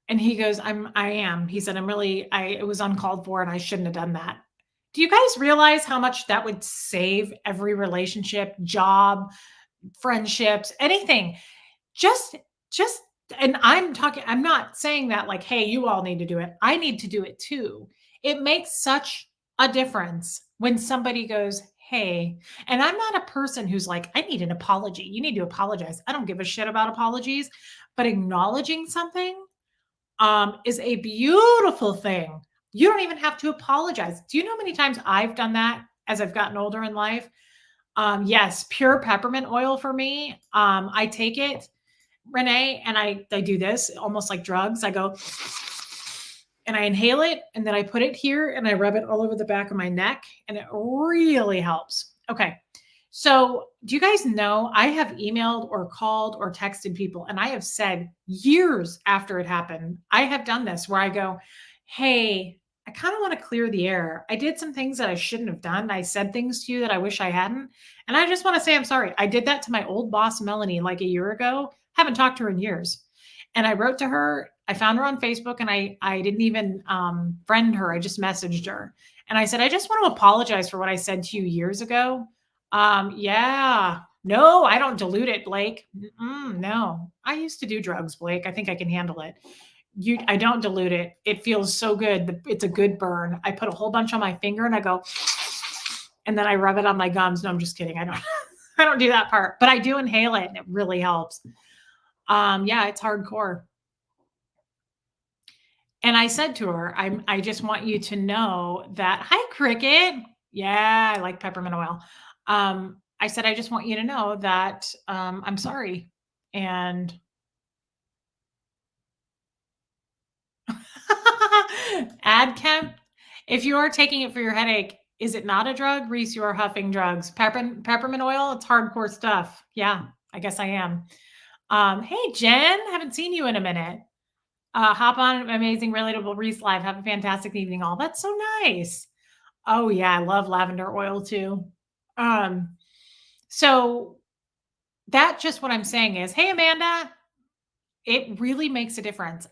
and he goes, I am. He said, it was uncalled for and I shouldn't have done that. Do you guys realize how much that would save every relationship, job, friendships, anything? Just, and I'm not saying that like, hey, you all need to do it. I need to do it too. It makes such a difference when somebody goes, hey, and I'm not a person who's like, I need an apology. You need to apologize. I don't give a shit about apologies, but acknowledging something is a beautiful thing. You don't even have to apologize. Do you know how many times I've done that as I've gotten older in life? Yes, pure peppermint oil for me. I take it, Renee, and I do this almost like drugs. I go and I inhale it, and then I put it here and I rub it all over the back of my neck, and it really helps. Okay. So, do you guys know I have emailed or called or texted people, and I have said years after it happened, I have done this where I go, hey, I kind of want to clear the air. I did some things that I shouldn't have done. I said things to you that I wish I hadn't. And I just want to say I'm sorry. I did that to my old boss, Melanie, like a year ago. Haven't talked to her in years. And I wrote to her. I found her on Facebook, and I didn't even friend her. I just messaged her. And I said, I just want to apologize for what I said to you years ago. Yeah. No, I don't dilute it, Blake. No. I used to do drugs, Blake. I think I can handle it. I don't dilute it. It feels so good. It's a good burn. I put a whole bunch on my finger and I go, and then I rub it on my gums. No, I'm just kidding. I don't I don't do that part, but I do inhale it and it really helps. Yeah, it's hardcore. And I said to her, I just want you to know that, hi, Cricket. Yeah, I like peppermint oil. I said, I just want you to know that I'm sorry. And Adchem, if you are taking it for your headache, is it not a drug? Reese, you are huffing drugs. Peppermint oil, it's hardcore stuff. Yeah, I guess I am. Hey, Jen, haven't seen you in a minute. Hop on Amazing Relatable Reese Live. Have a fantastic evening, all. That's so nice. Oh, yeah, I love lavender oil too. Um, so that's just what I'm saying is, hey, Amanda, it really makes a difference.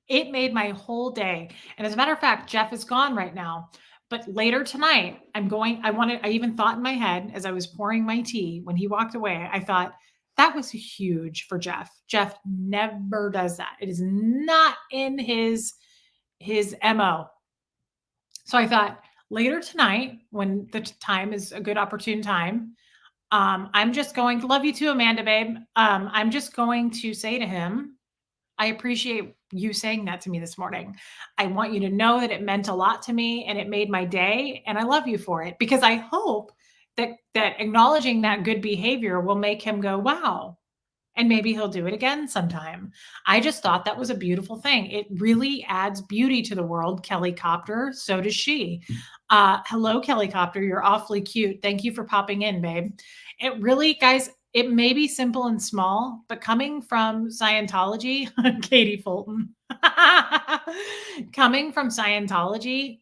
It made my whole day. And as a matter of fact, Jeff is gone right now. But later tonight, I even thought in my head as I was pouring my tea when he walked away, I thought that was huge for Jeff. Jeff never does that. It is not in his MO. So I thought later tonight, when the time is a good opportune time, I'm just going to love you too, Amanda, babe. I'm just going to say to him, I appreciate you saying that to me this morning. I want you to know that it meant a lot to me and it made my day, and I love you for it, because I hope that acknowledging that good behavior will make him go, wow, and maybe he'll do it again sometime. I just thought that was a beautiful thing. It really adds beauty to the world, Kelly Copter. So does she. Hello, Kelly Copter. You're awfully cute. Thank you for popping in, babe. It really, guys, it may be simple and small, but coming from Scientology, Katie Fulton, coming from Scientology,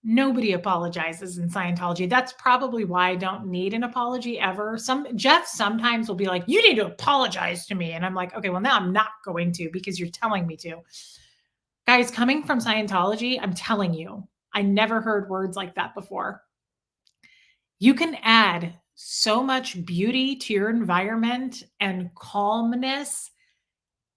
nobody apologizes in Scientology. That's probably why I don't need an apology ever. Jeff sometimes will be like, you need to apologize to me. And I'm like, okay, well, now I'm not going to, because you're telling me to. Guys, coming from Scientology, I'm telling you, I never heard words like that before. You can add so much beauty to your environment and calmness.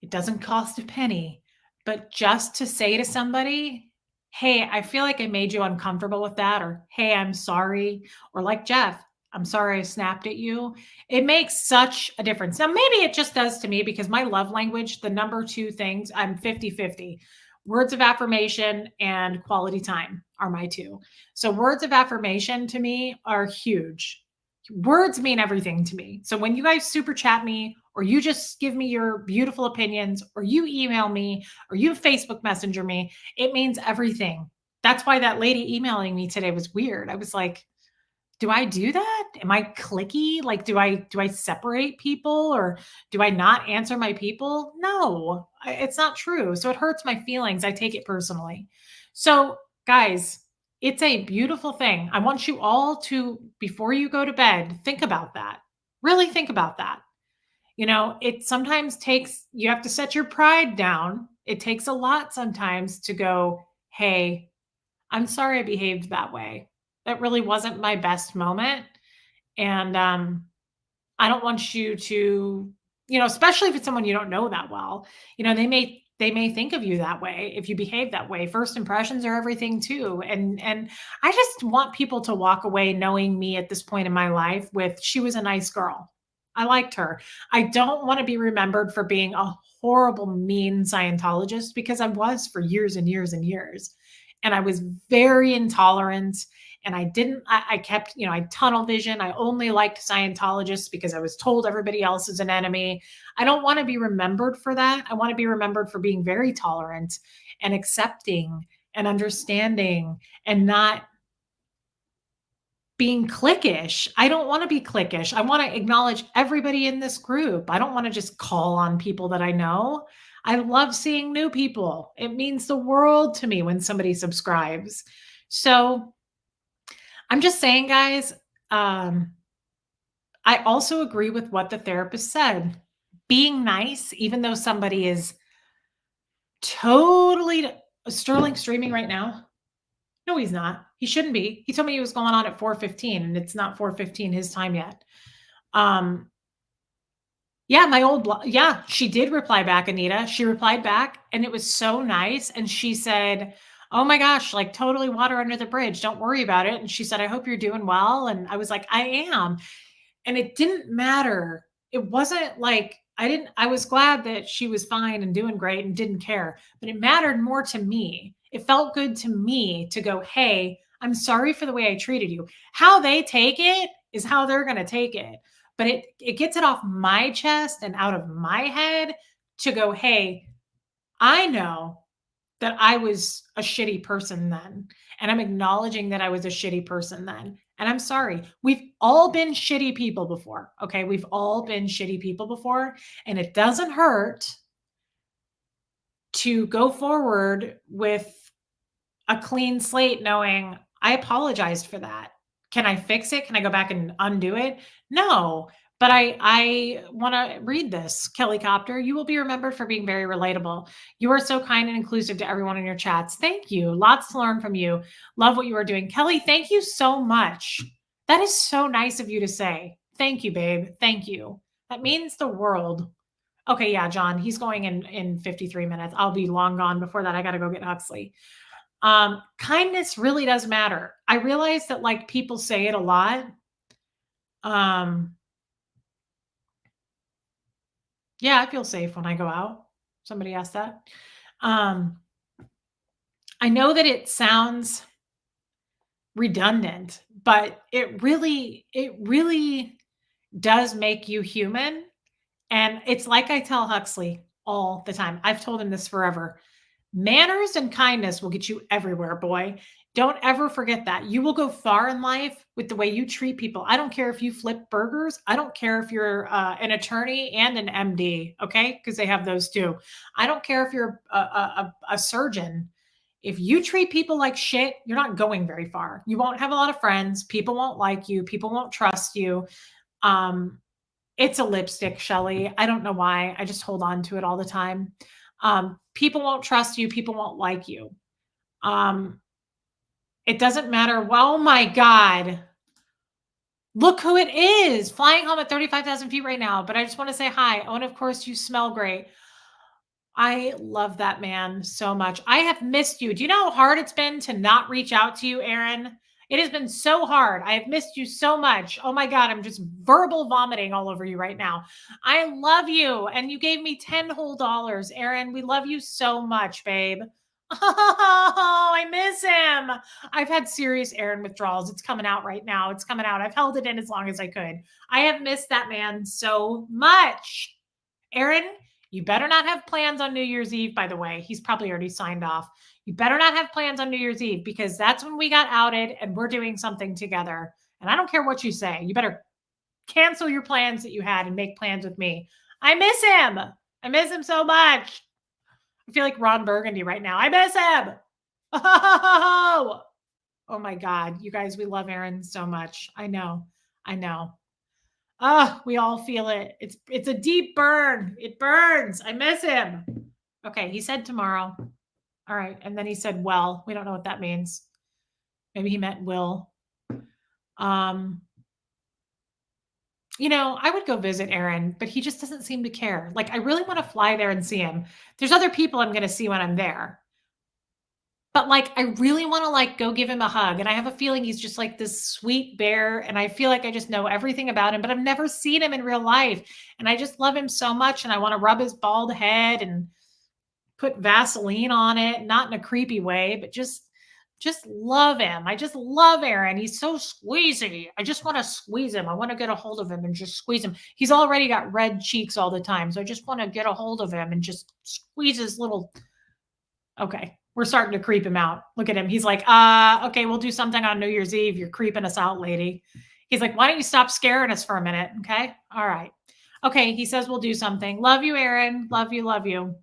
It doesn't cost a penny, but just to say to somebody, hey, I feel like I made you uncomfortable with that, or hey, I'm sorry, or like Jeff, I'm sorry I snapped at you. It makes such a difference. Now, maybe it just does to me because my love language, the number two things, I'm 50-50. Words of affirmation and quality time are my two. So words of affirmation to me are huge. Words mean everything to me. So when you guys super chat me, or you just give me your beautiful opinions, or you email me, or you Facebook Messenger me, it means everything. That's why that lady emailing me today was weird. I was like, do I do that? Am I clicky? Like, do I separate people, or do I not answer my people? No, it's not true. So it hurts my feelings. I take it personally. So guys, it's a beautiful thing. I want you all to, before you go to bed, think about that. Really think about that. It sometimes takes, you have to set your pride down. It takes a lot sometimes to go, hey, I'm sorry I behaved that way. That really wasn't my best moment. And I don't want you to, especially if it's someone you don't know that well, they may they may think of you that way if you behave that way. First impressions are everything too. And I just want people to walk away knowing me at this point in my life with she was a nice girl. I liked her. I don't want to be remembered for being a horrible, mean Scientologist because I was for years and years and years. And I was very intolerant. And I kept, I tunnel vision. I only liked Scientologists because I was told everybody else is an enemy. I don't want to be remembered for that. I want to be remembered for being very tolerant and accepting and understanding and not being cliquish. I don't want to be cliquish. I want to acknowledge everybody in this group. I don't want to just call on people that I know. I love seeing new people. It means the world to me when somebody subscribes. So I'm just saying, guys, I also agree with what the therapist said. Being nice, even though somebody is totally Sterling streaming right now. No, he's not. He shouldn't be. He told me he was going on at 4:15 and it's not 4:15 his time yet. Um yeah, yeah, she did reply back, Anita. She replied back and it was so nice and she said, "Oh my gosh, like totally water under the bridge. Don't worry about it." And she said, "I hope you're doing well." And I was like, "I am." And it didn't matter. It wasn't like I was glad that she was fine and doing great and didn't care, but it mattered more to me. It felt good to me to go, "Hey, I'm sorry for the way I treated you." How they take it is how they're going to take it. But it gets it off my chest and out of my head to go, "Hey, I know that I was a shitty person then. And I'm acknowledging that I was a shitty person then. And I'm sorry. We've all been shitty people before. Okay. We've all been shitty people before. And it doesn't hurt to go forward with a clean slate knowing I apologized for that. Can I fix it? Can I go back and undo it? No. But I want to read this. Kelly Copter, you will be remembered for being very relatable. You are so kind and inclusive to everyone in your chats. Thank you. Lots to learn from you. Love what you are doing. Kelly, thank you so much. That is so nice of you to say. Thank you, babe. Thank you. That means the world. Okay, yeah, John, he's going in 53 minutes. I'll be long gone before that. I got to go get Huxley. Kindness really does matter. I realize that like people say it a lot. Um, yeah, I feel safe when I go out. Somebody asked that. Um, I know that it sounds redundant, but it really does make you human. And it's like I tell Huxley all the time. I've told him this forever. Manners and kindness will get you everywhere, boy. Don't ever forget that. You will go far in life with the way you treat people. I don't care if you flip burgers. I don't care if you're an attorney and an MD, okay? Because they have those too. I don't care if you're a surgeon. If you treat people like shit, you're not going very far. You won't have a lot of friends. People won't like you. People won't trust you. Um, it's a lipstick, Shelly. I don't know why. I just hold on to it all the time. People won't trust you. People won't like you. Um, it doesn't matter. Well, oh my God. Look who it is flying home at 35,000 feet right now. But I just want to say hi. Oh, and of course, you smell great. I love that man so much. I have missed you. Do you know how hard it's been to not reach out to you, Aaron? It has been so hard. I have missed you so much. Oh my God, I'm just verbal vomiting all over you right now. I love you. And you gave me 10 whole dollars. Aaron, we love you so much, babe. Oh, I miss him. I've had serious Aaron withdrawals. It's coming out right now. It's coming out. I've held it in as long as I could. I have missed that man so much. Aaron, you better not have plans on New Year's Eve, by the way. He's probably already signed off. You better not have plans on New Year's Eve because that's when we got outed and we're doing something together. And I don't care what you say. You better cancel your plans that you had and make plans with me. I miss him. I miss him so much. I feel like Ron Burgundy right now. I miss him. Oh my God. You guys, we love Aaron so much. I know. I know. Oh, we all feel it. It's a deep burn. It burns. I miss him. Okay, he said tomorrow. All right, and then he said, "Well, we don't know what that means. Maybe he meant will." Um, I would go visit Aaron, but he just doesn't seem to care. Like, I really wanna fly there and see him. There's other people I'm gonna see when I'm there, but, like, I really wanna, like, go give him a hug, and I have a feeling he's just like this sweet bear, and I feel like I just know everything about him, but I've never seen him in real life, and I just love him so much, and I wanna rub his bald head and put Vaseline on it, not in a creepy way, but just love him. I just love Aaron. He's so squeezy. I just want to squeeze him. I want to get a hold of him and just squeeze him. He's already got red cheeks all the time. So I just want to get a hold of him and just squeeze his little. Okay. We're starting to creep him out. Look at him. He's like, okay, we'll do something on New Year's Eve. You're creeping us out, lady. He's like, why don't you stop scaring us for a minute? Okay. All right. Okay. He says we'll do something. Love you, Aaron. Love you. Love you.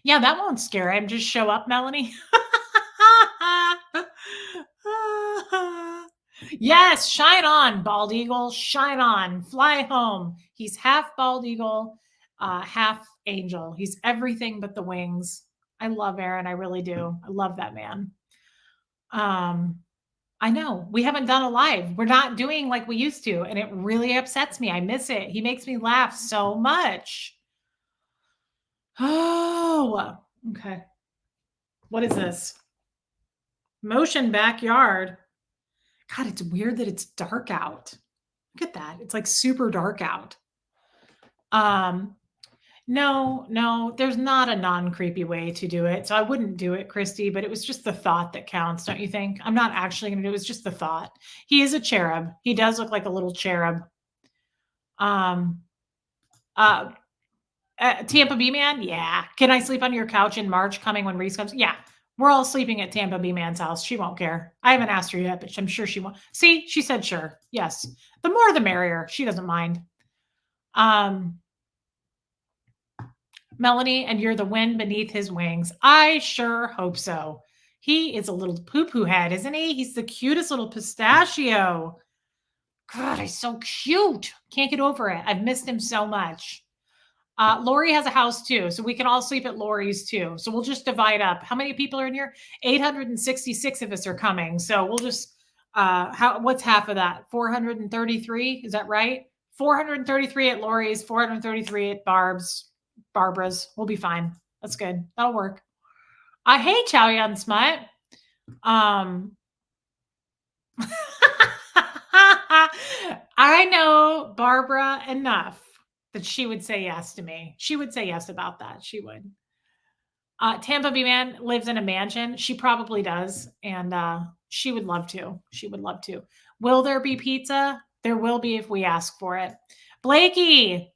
Yeah, that won't scare him. Just show up, Melanie. Yes, shine on, bald eagle, shine on, fly home. He's half bald eagle, half angel. He's everything but the wings. I love Aaron. I really do. I love that man. Um, I know we haven't done a live. We're not doing like we used to, and it really upsets me. I miss it. He makes me laugh so much. Oh, okay. What is this? Motion backyard. God, it's weird that it's dark out. Look at that. It's like super dark out. Um, no, no, there's not a non-creepy way to do it. So I wouldn't do it, Christy, but it was just the thought that counts, don't you think? I'm not actually going to do it. It's just the thought. He is a cherub. He does look like a little cherub. Um, uh, Tampa B Man? Yeah. Can I sleep on your couch in March coming when Reese comes? Yeah. We're all sleeping at Tampa B Man's house. She won't care. I haven't asked her yet, but I'm sure she won't. See, she said sure. Yes. The more the merrier. She doesn't mind. Um, Melanie, and you're the wind beneath his wings. I sure hope so. He is a little poo-poo head, isn't he? He's the cutest little pistachio. God, he's so cute. Can't get over it. I've missed him so much. Lori has a house too, so we can all sleep at Lori's too. So we'll just divide up. How many people are in here? 866 of us are coming. So we'll just what's half of that? 433? Is that right? 433 at Lori's, 433 at Barbara's. We'll be fine. That's good. That'll work. I hate Chow Yun Smut. Um I know Barbara enough that she would say yes to me. She would say yes about that. She would. Tampa B Man lives in a mansion. She probably does. And she would love to. She would love to. Will there be pizza? There will be if we ask for it. Blakey.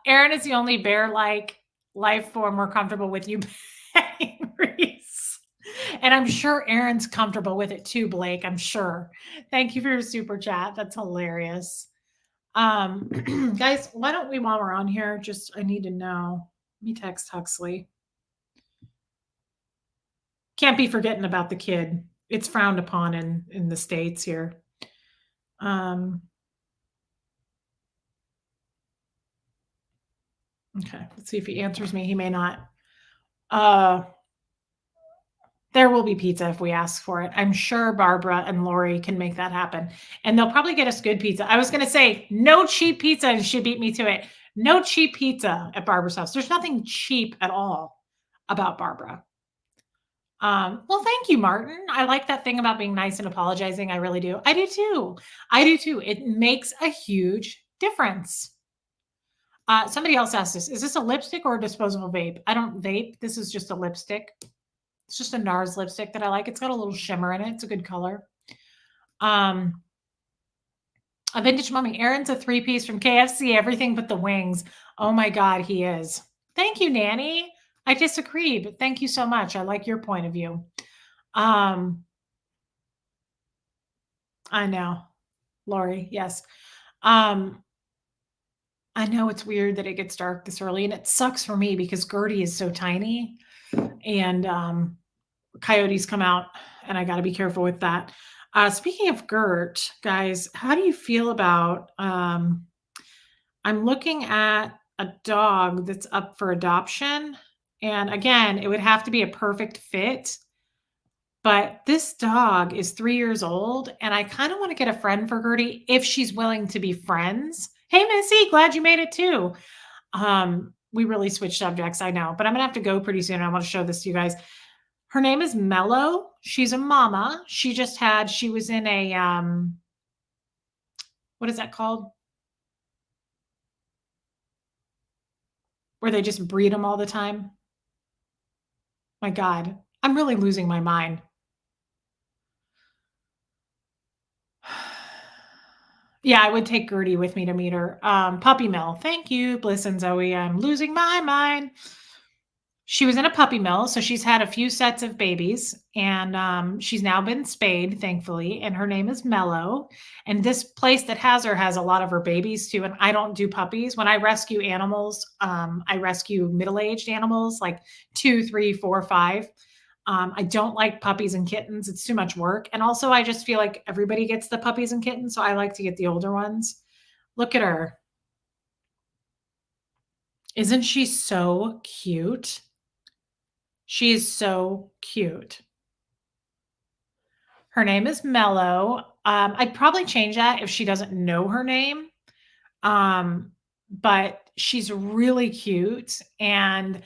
Aaron is the only bear like life form we're comfortable with you, Reese. And I'm sure Aaron's comfortable with it too, Blake. I'm sure. Thank you for your super chat. That's hilarious. Guys, why don't we, while we're on here, I need to know. Let me text Huxley. Can't be forgetting about the kid. It's frowned upon in the States here. Okay, let's see if he answers me. He may not. There will be pizza if we ask for it. I'm sure Barbara and Lori can make that happen. And they'll probably get us good pizza. I was going to say no cheap pizza, and she beat me to it. No cheap pizza at Barbara's house. There's nothing cheap at all about Barbara. Well, thank you, Martin. I like that thing about being nice and apologizing. I really do. I do too. I do too. It makes a huge difference. Somebody else asked this. Is this a lipstick or a disposable vape? I don't vape. This is just a lipstick. It's just a NARS lipstick that I like. It's got a little shimmer in it. It's a good color. A vintage mummy. Aaron's a 3-piece from KFC, everything but the wings. Oh my God, he is. Thank you, Nanny. I disagree, but thank you so much. I like your point of view. I know. Lori, yes. I know it's weird that it gets dark this early, and it sucks for me because Gertie is so tiny, and coyotes come out, and I got to be careful with that. Speaking of Gert, guys, how do you feel about? I'm looking at a dog that's up for adoption, and again, it would have to be a perfect fit. But this dog is 3 years old, and I kinda wanna get a friend for Gertie if she's willing to be friends. Hey, Missy, glad you made it too. We really switched subjects, I know, but I'm gonna have to go pretty soon. I wanna show this to you guys. Her name is Mellow. She's a mama. She was in a, what is that called? Where they just breed them all the time? My god, I'm really losing my mind. Yeah, I would take Gertie with me to meet her. Puppy Mill. Thank you, Bliss and Zoe. I'm losing my mind. She was in a puppy mill, so she's had a few sets of babies, and she's now been spayed, thankfully. And her name is Mellow. And this place that has her has a lot of her babies too. And I don't do puppies. When I rescue animals, I rescue middle-aged animals, like 2, 3, 4, 5. I don't like puppies and kittens. It's too much work. And also, I just feel like everybody gets the puppies and kittens, so I like to get the older ones. Look at her. Isn't she so cute? She is so cute. Her name is Mellow. I'd probably change that if she doesn't know her name. Um, but she's really cute. And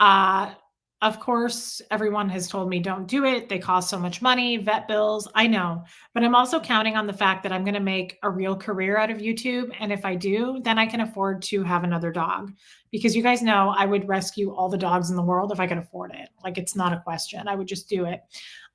uh, of course, everyone has told me don't do it. They cost so much money, vet bills. I know. But I'm also counting on the fact that I'm going to make a real career out of YouTube. And if I do, then I can afford to have another dog. Because you guys know I would rescue all the dogs in the world if I could afford it. Like, it's not a question. I would just do it.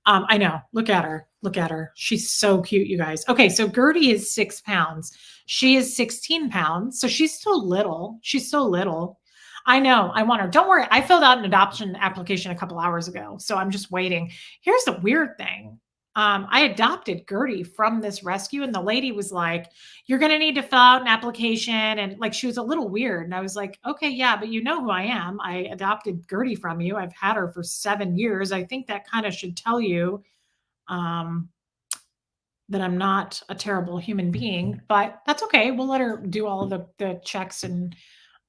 I know. Look at her. Look at her. She's so cute, you guys. Okay, so Gertie is 6 pounds. She is 16 pounds. So she's still little. She's so little. I know. I want her. Don't worry. I filled out an adoption application a couple hours ago. So I'm just waiting. Here's the weird thing. I adopted Gertie from this rescue, and the lady was like, "You're going to need to fill out an application." And like, she was a little weird. And I was like, "Okay, yeah, but you know who I am. I adopted Gertie from you. I've had her for 7 years. I think that kind of should tell you um, that I'm not a terrible human being, but that's okay. We'll let her do all of the checks and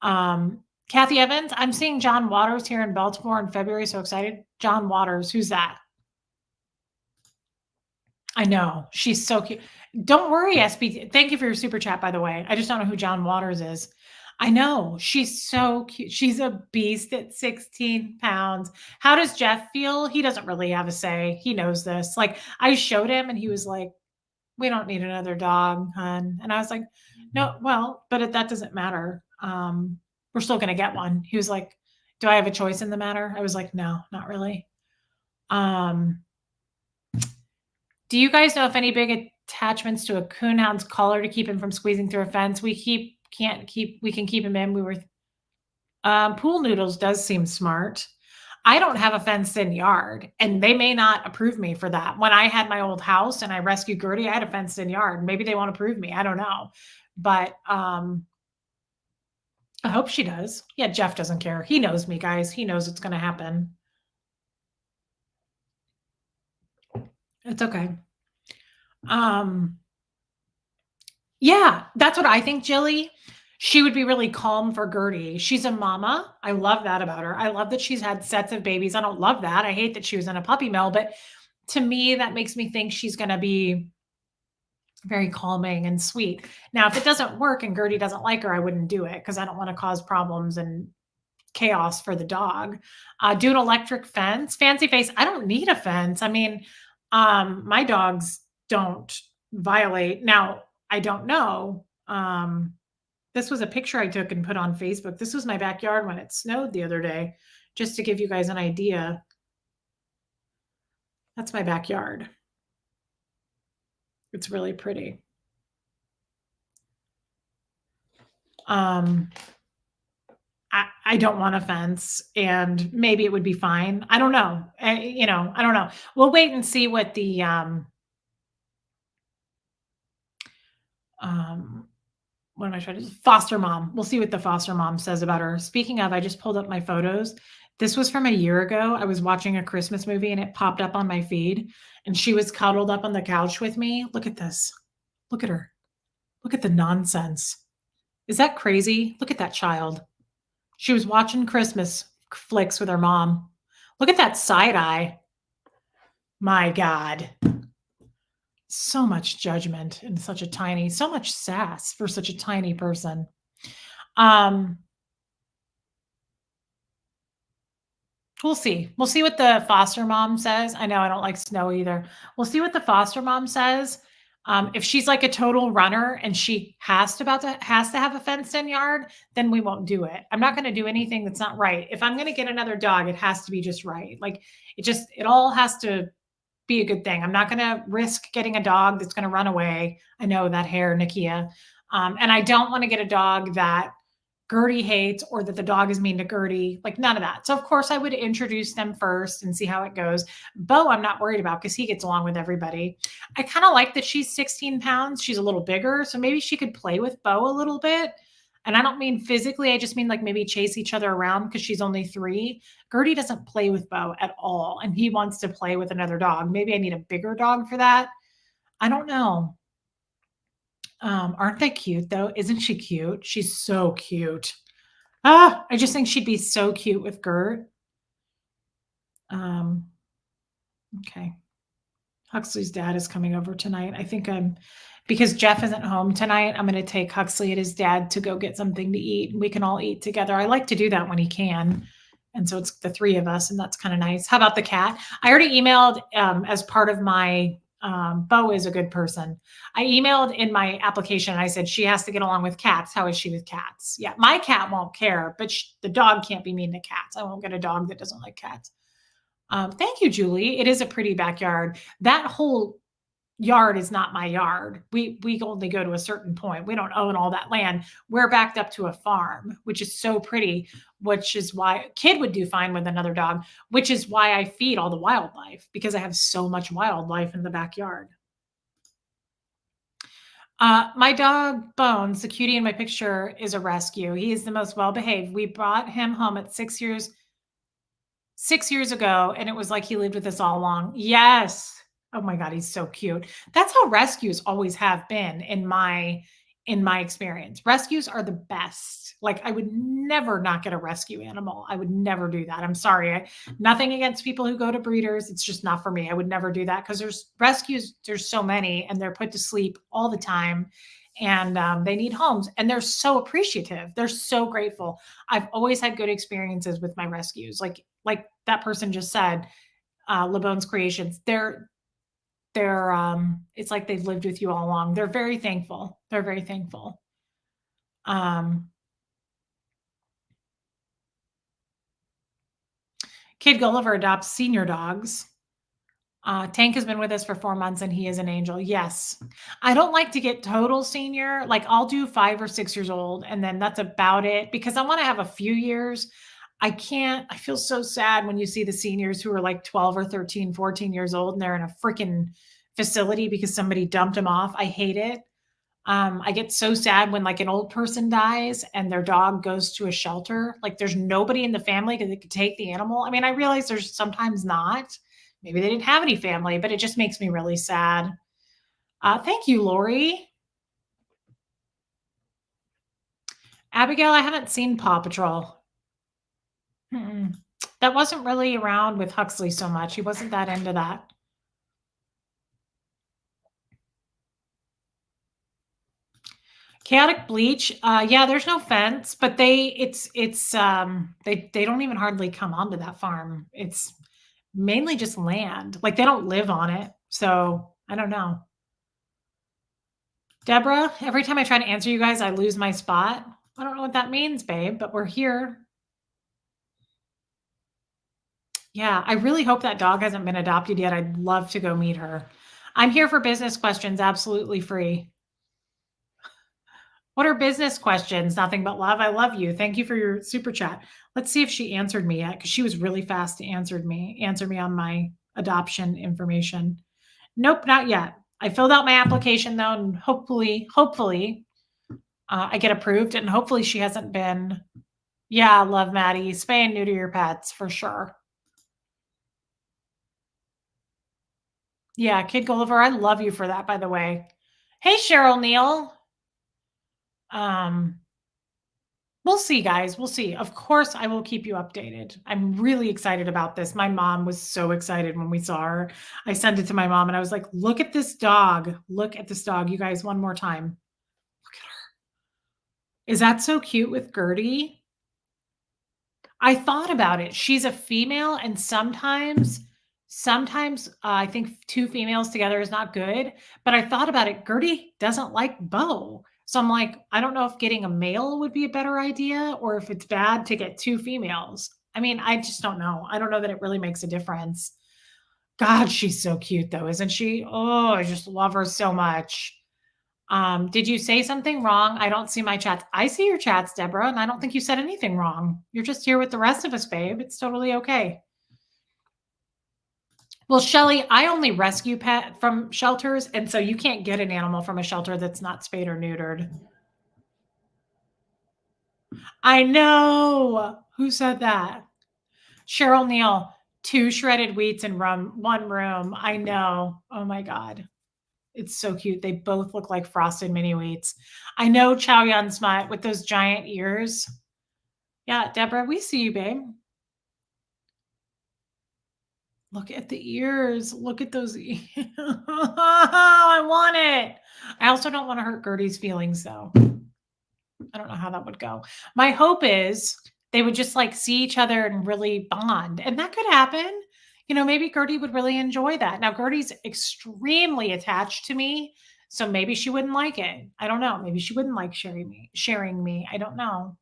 um, Kathy Evans, I'm seeing John Waters here in Baltimore in February. So excited. John Waters, who's that? I know. She's so cute. Don't worry, SB. Thank you for your super chat, by the way. I just don't know who John Waters is. I know. She's so cute. She's a beast at 16 pounds. How does Jeff feel? He doesn't really have a say. He knows this. Like, I showed him and he was like, "We don't need another dog, hun." And I was like, "No, well, but that doesn't matter. We're still going to get one." He was like, "Do I have a choice in the matter?" I was like, "No, not really." Um, do you guys know if any big attachments to a coonhound's collar to keep him from squeezing through a fence? We can keep him in. Pool noodles does seem smart. I don't have a fenced in yard, and they may not approve me for that. When I had my old house and I rescued Gertie, I had a fenced in yard. Maybe they won't approve me. I don't know. But I hope she does. Yeah, Jeff doesn't care. He knows me, guys. He knows it's going to happen. It's okay. Yeah, that's what I think, Jilly. She would be really calm for Gertie. She's a mama. I love that about her. I love that she's had sets of babies. I don't love that. I hate that she was in a puppy mill, but to me, that makes me think she's going to be very calming and sweet. Now, if it doesn't work and Gertie doesn't like her, I wouldn't do it because I don't want to cause problems and chaos for the dog. Do an electric fence. Fancy face. I don't need a fence. I mean, my dogs don't violate. Now, I don't know. This was a picture I took and put on Facebook. This was my backyard when it snowed the other day, just to give you guys an idea. That's my backyard. It's really pretty. I don't want a fence, and maybe it would be fine. I don't know. I don't know. We'll wait and see what the what am I trying to foster mom. We'll see what the foster mom says about her. Speaking of, I just pulled up my photos. This was from a year ago. I was watching a Christmas movie and it popped up on my feed, and she was cuddled up on the couch with me. Look at this. Look at her. Look at the nonsense. Is that crazy? Look at that child. She was watching Christmas flicks with her mom. Look at that side eye. My God. So much judgment in such a tiny so much sass for such a tiny person. Um, we'll see. We'll see what the foster mom says. I know I don't like snow either. We'll see what the foster mom says. If she's like a total runner and she has to have a fenced in yard, then we won't do it. I'm not going to do anything that's not right. If I'm going to get another dog, it has to be just right. Like it all has to be a good thing. I'm not going to risk getting a dog that's going to run away. I know that hair, Nakia. And I don't want to get a dog that Gertie hates or that the dog is mean to Gertie, like none of that. So, of course, I would introduce them first and see how it goes. Bo, I'm not worried about because he gets along with everybody. I kind of like that she's 16 pounds. She's a little bigger. So maybe she could play with Bo a little bit. And I don't mean physically, I just mean like maybe chase each other around because she's only 3. Gertie doesn't play with Bo at all. And he wants to play with another dog. Maybe I need a bigger dog for that. I don't know. Aren't they cute though? Isn't she cute? She's so cute. I just think she'd be so cute with Gert. Um, okay. Huxley's dad is coming over tonight. I think because Jeff isn't home tonight, I'm going to take Huxley and his dad to go get something to eat and we can all eat together. I like to do that when he can. And so it's the 3 of us and that's kind of nice. How about the cat? I already emailed as part of my Bo is a good person. I emailed in my application. I said she has to get along with cats. How is she with cats? Yeah, my cat won't care, but the dog can't be mean to cats. I won't get a dog that doesn't like cats. Thank you, Julie. It is a pretty backyard. That whole yard is not my yard. We only go to a certain point. We don't own all that land. We're backed up to a farm, which is so pretty, which is why kid would do fine with another dog, which is why I feed all the wildlife because I have so much wildlife in the backyard. My dog Bones, the cutie in my picture, is a rescue. He is the most well behaved. We brought him home at 6 years ago, and it was like he lived with us all along. Yes. Oh my God, he's so cute. That's how rescues always have been in my experience. Rescues are the best. Like I would never not get a rescue animal. I would never do that. I'm sorry. Nothing against people who go to breeders. It's just not for me. I would never do that because there's rescues. There's so many, and they're put to sleep all the time, and they need homes, and they're so appreciative. They're so grateful. I've always had good experiences with my rescues. Like that person just said, LeBone's Creations. They're it's like they've lived with you all along. They're very thankful. They're very thankful. Um, Kid Gulliver adopts senior dogs. Tank has been with us for 4 months and he is an angel. Yes. I don't like to get total senior. Like I'll do 5 or 6 years old and then that's about it because I want to have a few years. I feel so sad when you see the seniors who are like 12 or 13, 14 years old and they're in a freaking facility because somebody dumped them off. I hate it. I get so sad when like an old person dies and their dog goes to a shelter. Like there's nobody in the family that could take the animal. I mean, I realize there's sometimes not. Maybe they didn't have any family, but it just makes me really sad. Thank you, Lori. Abigail, I haven't seen Paw Patrol. Mm-mm. That wasn't really around with Huxley so much. He wasn't that into that. Chaotic Bleach, yeah, there's no fence, but they don't even hardly come onto that farm. It's mainly just land. Like they don't live on it. So I don't know. Deborah, every time I try to answer you guys, I lose my spot. I don't know what that means, babe, but we're here. Yeah, I really hope that dog hasn't been adopted yet. I'd love to go meet her. I'm here for business questions, absolutely free. What are business questions? Nothing but love. I love you. Thank you for your super chat. Let's see if she answered me yet because she was really fast to answer me on my adoption information. Nope, not yet. I filled out my application though, and hopefully, I get approved, and hopefully she hasn't been. Yeah, love Maddie. Spay and neuter your pets for sure. Yeah, Kid Gulliver, I love you for that, by the way. Hey, Cheryl Neal. Um, We'll see, guys. We'll see. Of course, I will keep you updated. I'm really excited about this. My mom was so excited when we saw her. I sent it to my mom and I was like, look at this dog. Look at this dog. You guys, one more time. Look at her. Is that so cute with Gertie? I thought about it. She's a female, and sometimes I think two females together is not good. But I thought about it. Gertie doesn't like Bo. So I'm like, I don't know if getting a male would be a better idea or if it's bad to get two females. I mean, I just don't know. I don't know that it really makes a difference. God, she's so cute though, isn't she? Oh, I just love her so much. Did you say something wrong? I don't see my chats. I see your chats, Deborah, and I don't think you said anything wrong. You're just here with the rest of us, babe. It's totally okay. Well, Shelly, I only rescue pet from shelters, and so you can't get an animal from a shelter that's not spayed or neutered. I know. Who said that? Cheryl Neal, 2 shredded wheats in one room. I know. Oh my God. It's so cute. They both look like frosted mini wheats. I know Chow Yun Smut with those giant ears. Yeah, Deborah, we see you, babe. Look at the ears. Look at those. I want it. I also don't want to hurt Gertie's feelings, though. I don't know how that would go. My hope is they would just like see each other and really bond. And that could happen. You know, maybe Gertie would really enjoy that. Now, Gertie's extremely attached to me. So maybe she wouldn't like it. I don't know. Maybe she wouldn't like sharing me. I don't know.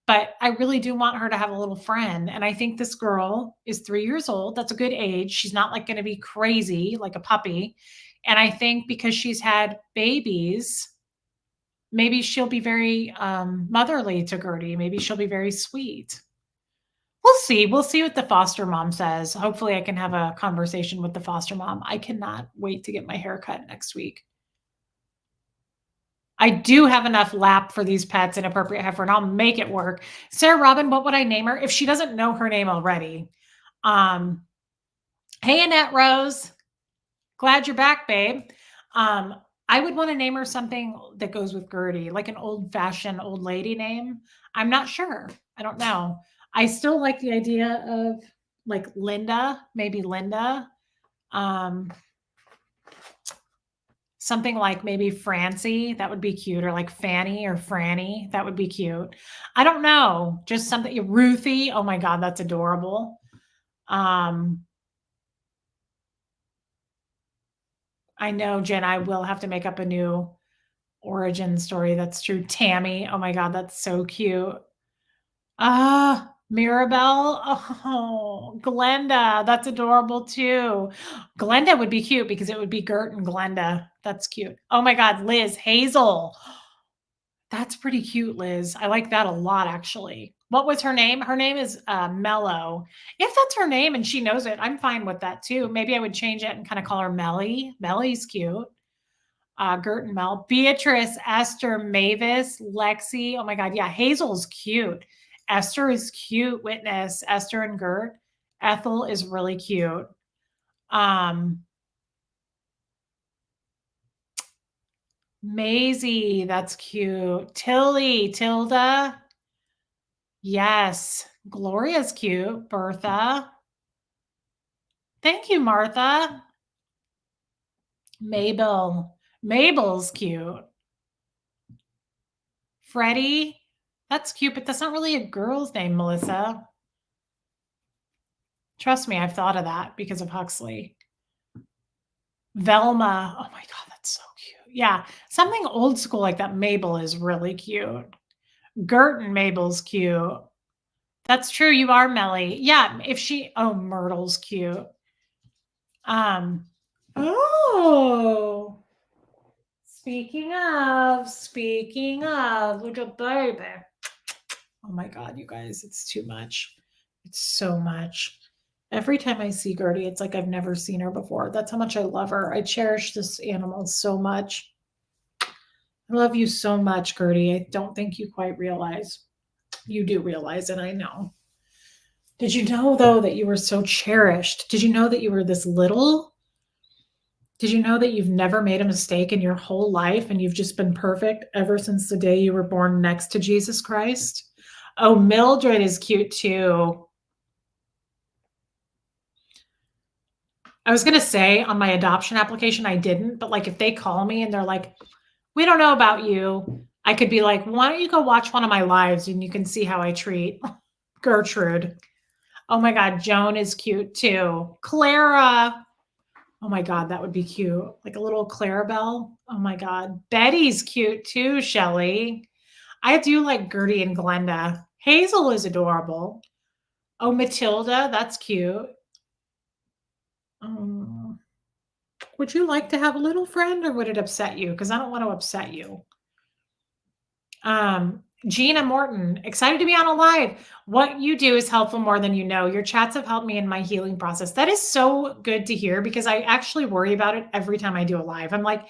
But I really do want her to have a little friend. And I think this girl is 3 years old. That's a good age. She's not like going to be crazy like a puppy. And I think because she's had babies, maybe she'll be very motherly to Gertie. Maybe she'll be very sweet. We'll see. We'll see what the foster mom says. Hopefully, I can have a conversation with the foster mom. I cannot wait to get my hair cut next week. I do have enough lap for these pets and appropriate heifer, and I'll make it work. Sarah Robin, what would I name her if she doesn't know her name already? Hey, Annette Rose. Glad you're back, babe. I would want to name her something that goes with Gertie, like an old-fashioned old lady name. I'm not sure. I don't know. I still like the idea of like Linda, maybe Linda. Something like maybe Francie, that would be cute, or like Fanny or Franny, that would be cute. I don't know, just something. Ruthie, oh my God, that's adorable. I know, Jen, I will have to make up a new origin story. That's true. Tammy, oh my God, that's so cute. Mirabelle, oh, Glenda, that's adorable too. Glenda would be cute because it would be Gert and Glenda. That's cute. Oh my God, Liz, Hazel. That's pretty cute, Liz. I like that a lot, actually. What was her name? Her name is Mello. If that's her name and she knows it, I'm fine with that too. Maybe I would change it and kind of call her Melly. Melly's cute. Gert and Mel. Beatrice, Esther, Mavis, Lexi. Oh my God. Yeah, Hazel's cute. Esther is cute. Witness, Esther and Gert. Ethel is really cute. Maisie, that's cute. Tilly, Tilda. Yes. Gloria's cute. Bertha. Thank you, Martha. Mabel. Mabel's cute. Freddie. That's cute, but that's not really a girl's name, Melissa. Trust me, I've thought of that because of Huxley. Velma. Oh my God, that's so cute. Yeah, something old school like that. Mabel is really cute. Gert and Mabel's cute. That's true. You are Melly. Yeah, if she, oh, Myrtle's cute. Oh, speaking of, little baby. Oh my God, you guys, it's too much. It's so much. Every time I see Gertie, it's like I've never seen her before. That's how much I love her. I cherish this animal so much. I love you so much, Gertie. I don't think you quite realize. You do realize it, I know. Did you know, though, that you were so cherished? Did you know that you were this little? Did you know that you've never made a mistake in your whole life and you've just been perfect ever since the day you were born next to Jesus Christ? Oh, Mildred is cute too. I was gonna say on my adoption application, I didn't, but like if they call me and they're like, we don't know about you, I could be like, why don't you go watch one of my lives and you can see how I treat Gertrude. Oh my God, Joan is cute too. Clara. Oh my God, that would be cute. Like a little Clarabelle. Oh my God. Betty's cute too, Shelly. I do like Gertie and Glenda. Hazel is adorable. Oh, Matilda, that's cute. Um, would you like to have a little friend or would it upset you? Because I don't want to upset you. Gina Morton, excited to be on a live. What you do is helpful more than you know. Your chats have helped me in my healing process. That is so good to hear because I actually worry about it every time I do a live. I'm like,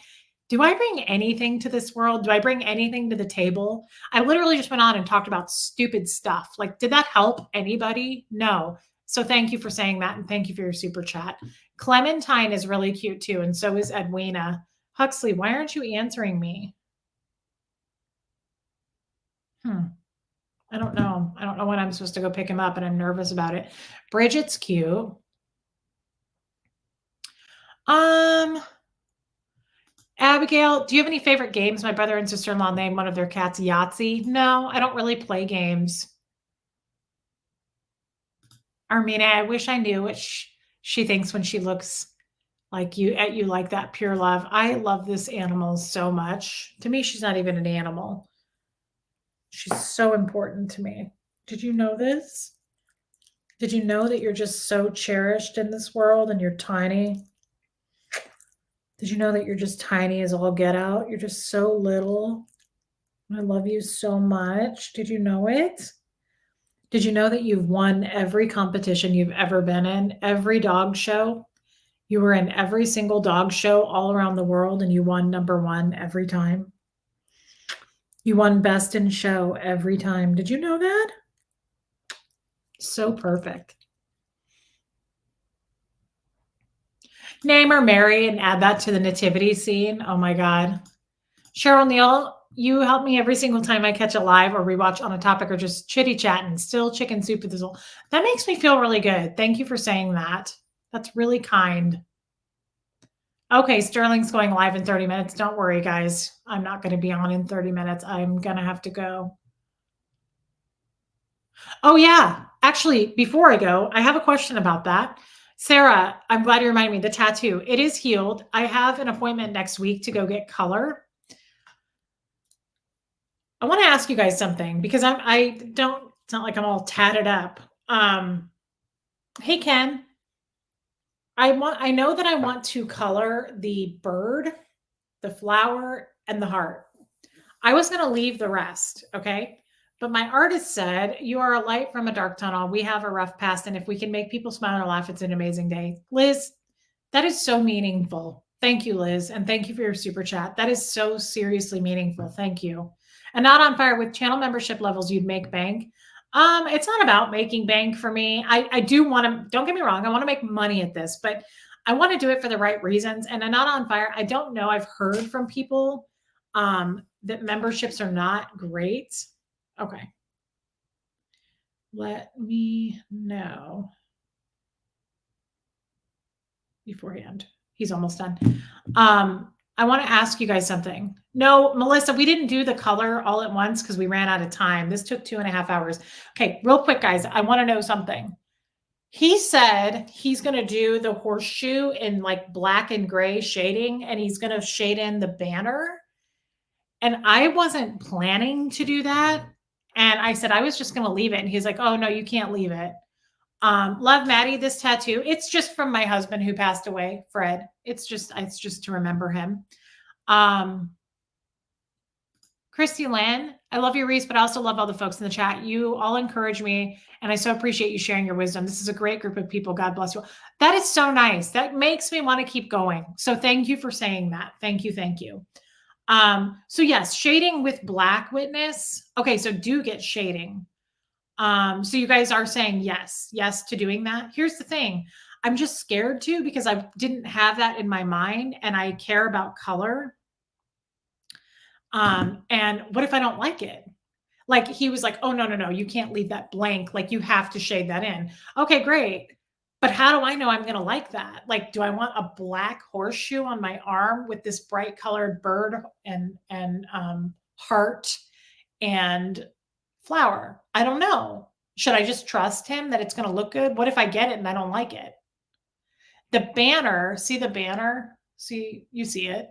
do I bring anything to this world? Do I bring anything to the table? I literally just went on and talked about stupid stuff. Like, did that help anybody? No. So thank you for saying that. And thank you for your super chat. Clementine is really cute too. And so is Edwina. Huxley, why aren't you answering me? I don't know. I don't know when I'm supposed to go pick him up, and I'm nervous about it. Bridget's cute. Abigail, do you have any favorite games? My brother and sister-in-law named one of their cats Yahtzee. No, I don't really play games. Armina, I wish I knew what she thinks when she looks like you at you like that pure love. I love this animal so much. To me, she's not even an animal. She's so important to me. Did you know this? Did you know that you're just so cherished in this world and you're tiny? Did you know that you're just tiny as all get out? You're just so little. I love you so much. Did you know it? Did you know that you've won every competition you've ever been in? Every dog show? You were in every single dog show all around the world and you won number one every time. You won best in show every time. Did you know that? So perfect. Name her Mary and add that to the nativity scene. Oh my God. Cheryl Neal, you help me every single time I catch a live or rewatch on a topic or just chitty chatting. Still chicken soup with this. That makes me feel really good. Thank you for saying that. That's really kind. Okay, Sterling's going live in 30 minutes. Don't worry, guys. I'm not going to be on in 30 minutes. I'm going to have to go. Oh, yeah. Actually, before I go, I have a question about that. Sarah, I'm glad you reminded me. The tattoo, it is healed. I have an appointment next week to go get color. I want to ask you guys something because it's not like I'm all tatted up. Hey Ken, I know that I want to color the bird, the flower, and the heart. I was going to leave the rest, okay? But my artist said, you are a light from a dark tunnel. We have a rough past, and if we can make people smile or laugh, it's an amazing day. Liz, that is so meaningful. Thank you, Liz. And thank you for your super chat. That is so seriously meaningful. Thank you. And Not on Fire, with channel membership levels, you'd make bank. It's not about making bank for me. I do want to, don't get me wrong, I want to make money at this, but I want to do it for the right reasons. And Not on Fire, I don't know. I've heard from people that memberships are not great. Okay. Let me know beforehand. He's almost done. I want to ask you guys something. No, Melissa, we didn't do the color all at once because we ran out of time. This took 2.5 hours. Okay, real quick, guys. I want to know something. He said he's going to do the horseshoe in like black and gray shading, and he's going to shade in the banner. And I wasn't planning to do that. And I said I was just going to leave it. And he's like, oh, no, you can't leave it. Love Maddie, this tattoo. It's just from my husband who passed away, Fred. It's just to remember him. Christy Lynn, I love your Reese, but I also love all the folks in the chat. You all encourage me, and I so appreciate you sharing your wisdom. This is a great group of people. God bless you. That is so nice. That makes me want to keep going. So thank you for saying that. Thank you. Thank you. So yes, shading with black witness. Okay, so do get shading. So you guys are saying yes to doing that. Here's the thing. I'm just scared to because I didn't have that in my mind and I care about color. And what if I don't like it? Like he was like, "Oh, no, no, no, you can't leave that blank. Like you have to shade that in." Okay, great. But how do I know I'm going to like that? Like, do I want a black horseshoe on my arm with this bright colored bird and heart and flower? I don't know. Should I just trust him that it's going to look good? What if I get it and I don't like it? The banner, see the banner? See, you see it.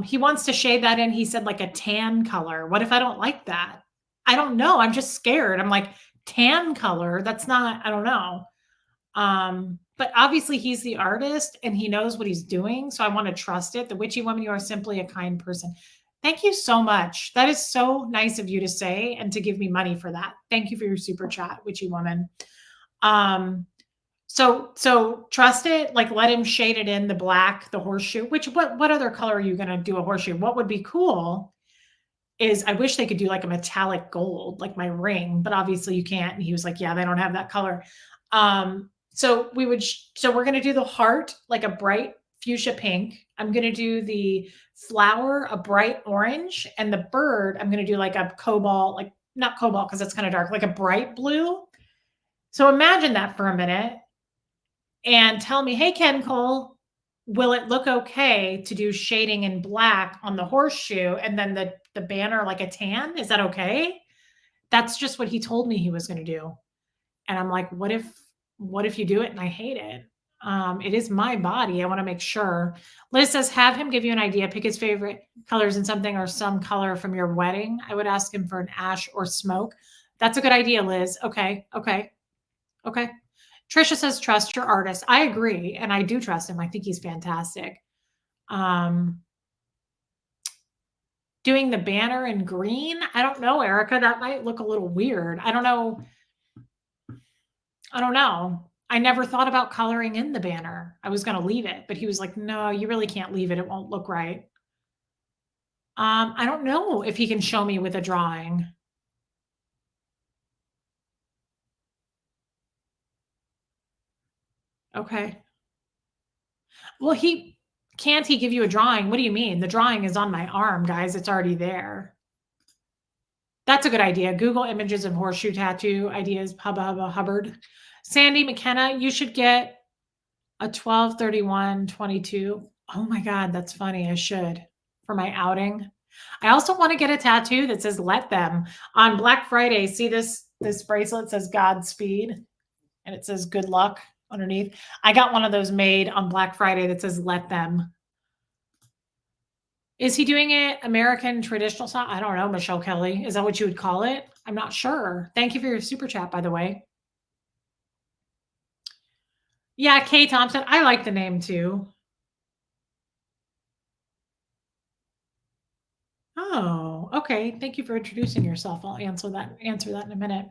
He wants to shade that in. He said like a tan color. What if I don't like that? I don't know. I'm just scared. I'm like, tan color. That's not, I don't know. But obviously he's the artist and he knows what he's doing. So I want to trust it. The witchy woman, you are simply a kind person. Thank you so much. That is so nice of you to say and to give me money for that. Thank you for your super chat, witchy woman. So trust it, like let him shade it in the black, the horseshoe, which what other color are you gonna do a horseshoe? What would be cool is I wish they could do like a metallic gold, like my ring, but obviously you can't. And he was like, yeah, they don't have that color. So we're gonna do the heart, like a bright fuchsia pink. I'm gonna do the flower, a bright orange, and the bird, I'm gonna do like a cobalt, like not cobalt because it's kind of dark, like a bright blue. So imagine that for a minute and tell me, hey, Ken Cole, will it look okay to do shading in black on the horseshoe and then the banner like a tan? Is that okay? That's just what he told me he was going to do. And I'm like, what if you do it and I hate it? It is my body. I want to make sure. Liz says, have him give you an idea, pick his favorite colors in something or some color from your wedding. I would ask him for an ash or smoke. That's a good idea, Liz. Okay. Trisha says, trust your artist. I agree. And I do trust him. I think he's fantastic. Um, doing the banner in green. I don't know, Erica. That might look a little weird. I don't know. I never thought about coloring in the banner. I was going to leave it, but he was like, no, you really can't leave it. It won't look right. I don't know if he can show me with a drawing. Okay. Well, can't he give you a drawing? What do you mean? The drawing is on my arm, guys. It's already there. That's a good idea. Google images of horseshoe tattoo ideas. Hubba Hubba Hubbard. Sandy McKenna, you should get a 12/31/22. Oh my God, that's funny. I should for my outing. I also want to get a tattoo that says "Let Them" on Black Friday. See this bracelet says Godspeed, and it says "Good luck" underneath. I got one of those made on Black Friday that says "Let Them." Is he doing it American traditional style? I don't know, Michelle Kelly. Is that what you would call it? I'm not sure. Thank you for your super chat, by the way. Yeah, Kay Thompson. I like the name too. Oh, okay. Thank you for introducing yourself. I'll answer that in a minute.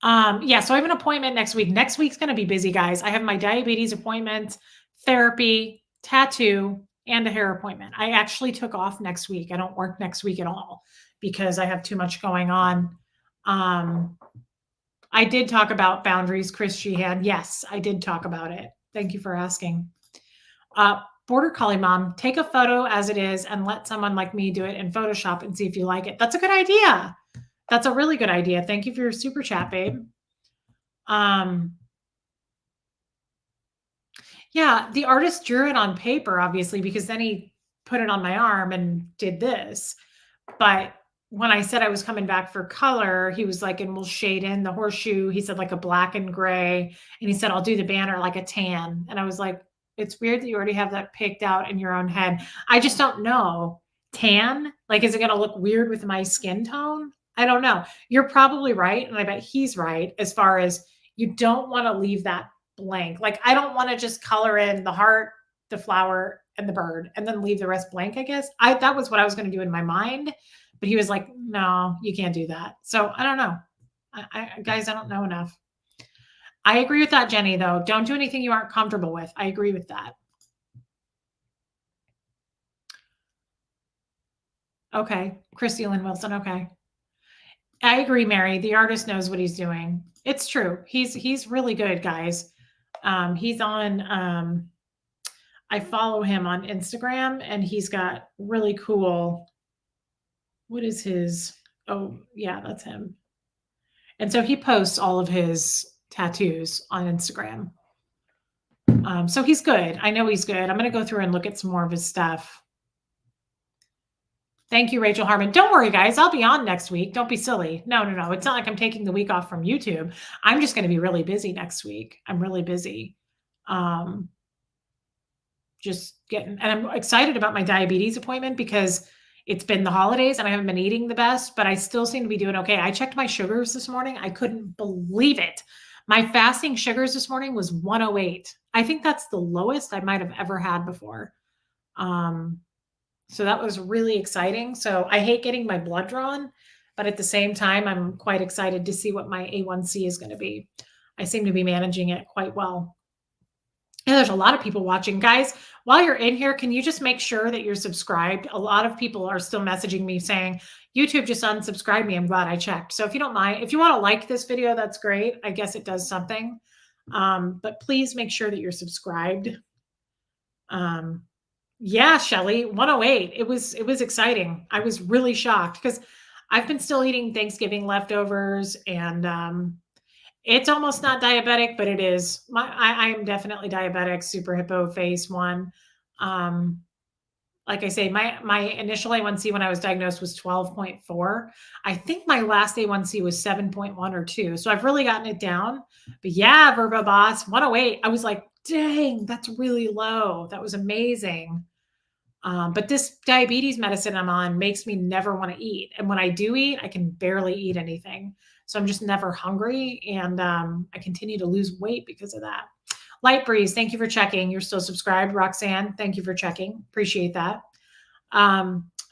Yeah, so I have an appointment next week. Next week's going to be busy, guys. I have my diabetes appointment, therapy, tattoo, and a hair appointment. I actually took off next week. I don't work next week at all because I have too much going on. I did talk about boundaries, Chris Sheehan. Yes, I did talk about it. Thank you for asking. Border Collie Mom, take a photo as it is and let someone like me do it in Photoshop and see if you like it. That's a good idea. That's a really good idea. Thank you for your super chat, babe. Yeah, the artist drew it on paper, obviously, because then he put it on my arm and did this. But when I said I was coming back for color, he was like, and we'll shade in the horseshoe. He said like a black and gray. And he said, I'll do the banner like a tan. And I was like, it's weird that you already have that picked out in your own head. I just don't know. Tan? Like, is it going to look weird with my skin tone? I don't know. You're probably right. And I bet he's right as far as you don't want to leave that blank. Like, I don't want to just color in the heart, the flower, and the bird and then leave the rest blank, I guess. That was what I was going to do in my mind. But he was like, no, you can't do that. So I don't know. Guys, I don't know enough. I agree with that, Jenny, though. Don't do anything you aren't comfortable with. I agree with that. Okay. Christy Lynn Wilson. Okay. I agree, Mary. The artist knows what he's doing. It's true. He's really good, guys. He's on, I follow him on Instagram and he's got really cool, what is his? Oh, yeah, that's him. And so he posts all of his tattoos on Instagram. So he's good. I know he's good. I'm going to go through and look at some more of his stuff. Thank you, Rachel Harmon. Don't worry, guys. I'll be on next week. Don't be silly. No, no, no. It's not like I'm taking the week off from YouTube. I'm just going to be really busy next week. I'm really busy. Just getting, and I'm excited about my diabetes appointment because it's been the holidays and I haven't been eating the best, but I still seem to be doing okay. I checked my sugars this morning. I couldn't believe it. My fasting sugars this morning was 108. I think that's the lowest I might have ever had before. So that was really exciting. So I hate getting my blood drawn, but at the same time, I'm quite excited to see what my A1C is going to be. I seem to be managing it quite well. And there's a lot of people watching. Guys, while you're in here, can you just make sure that you're subscribed? A lot of people are still messaging me saying, YouTube just unsubscribed me. I'm glad I checked. So if you don't mind, if you want to like this video, that's great. I guess it does something. But please make sure that you're subscribed. Yeah, Shelly, 108. It was exciting. I was really shocked because I've been still eating Thanksgiving leftovers and it's almost not diabetic, but it is. I am definitely diabetic, super hippo phase 1. Like I say, my initial A1C when I was diagnosed was 12.4. I think my last A1C was 7.1 or 2. So I've really gotten it down. But yeah, Verbo Boss, 108. I was like, dang, that's really low. That was amazing. But this diabetes medicine I'm on makes me never want to eat. And when I do eat, I can barely eat anything. So I'm just never hungry. And I continue to lose weight because of that. Light Breeze, thank you for checking. You're still subscribed. Roxanne, thank you for checking. Appreciate that.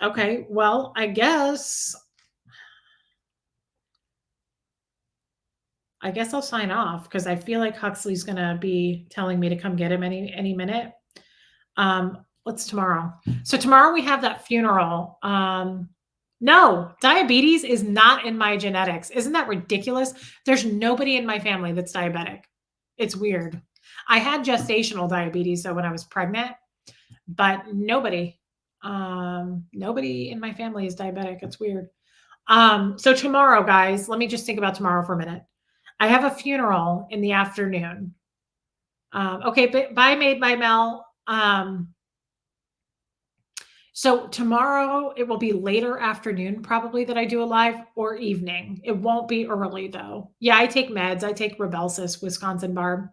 Okay, well, I guess I'll sign off because I feel like Huxley's going to be telling me to come get him any minute. What's tomorrow? So tomorrow we have that funeral. No, diabetes is not in my genetics. Isn't that ridiculous? There's nobody in my family that's diabetic. It's weird. I had gestational diabetes though when I was pregnant, but nobody in my family is diabetic. It's weird. So tomorrow, guys, let me just think about tomorrow for a minute. I have a funeral in the afternoon. Okay, bye, Made by Mel. So tomorrow it will be later afternoon, probably that I do a live or evening. It won't be early though. Yeah, I take meds. I take Rybelsus, Wisconsin Barb.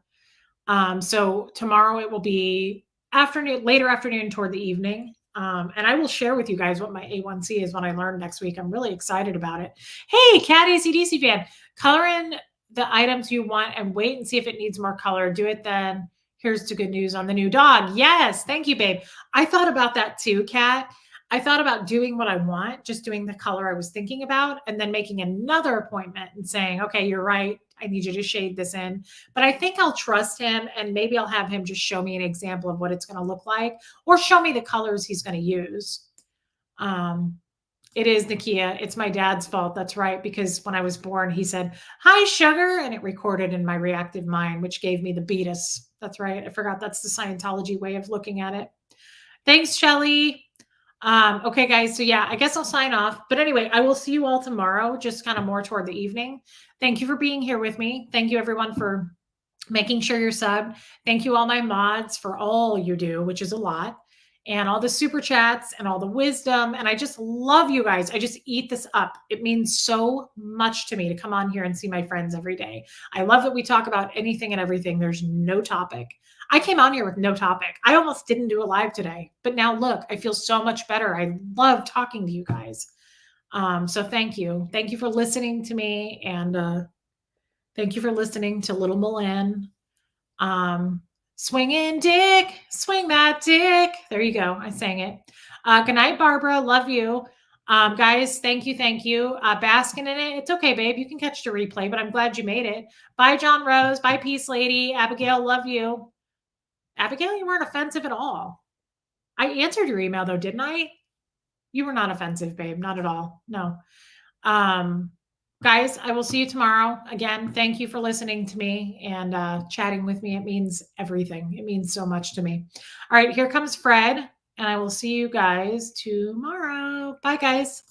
So tomorrow it will be later afternoon toward the evening. And I will share with you guys what my A1C is when I learn next week. I'm really excited about it. Hey, Cat ACDC fan, color in the items you want and wait and see if it needs more color. Do it then. Here's the good news on the new dog. Yes. Thank you, babe. I thought about that too, Kat. I thought about doing what I want, just doing the color I was thinking about, and then making another appointment and saying, okay, you're right. I need you to shade this in. But I think I'll trust him and maybe I'll have him just show me an example of what it's going to look like or show me the colors he's going to use. It is Nakia. It's my dad's fault. That's right. Because when I was born, he said, hi, sugar. And it recorded in my reactive mind, which gave me the beatus. That's right. I forgot that's the Scientology way of looking at it. Thanks, Shelly. Okay, guys. So yeah, I guess I'll sign off. But anyway, I will see you all tomorrow, just kind of more toward the evening. Thank you for being here with me. Thank you, everyone, for making sure you're subbed. Thank you, all my mods, for all you do, which is a lot, and all the super chats and all the wisdom. And I just love you guys. I just eat this up. It means so much to me to come on here and see my friends every day. I love that we talk about anything and everything. There's no topic. I came on here with no topic. I almost didn't do a live today, but now look, I feel so much better. I love talking to you guys. So thank you. Thank you for listening to me. And thank you for listening to Little Milan. Swinging dick, swing that dick. There you go. I sang it. Good night, Barbara. Love you. Guys, thank you. Thank you. Basking in it. It's okay, babe. You can catch the replay, but I'm glad you made it. Bye, John Rose. Bye, Peace Lady. Abigail, love you. Abigail, you weren't offensive at all. I answered your email though, didn't I? You were not offensive, babe. Not at all. No. Guys, I will see you tomorrow. Again, thank you for listening to me and chatting with me. It means everything. It means so much to me. All right, here comes Fred, and I will see you guys tomorrow. Bye, guys.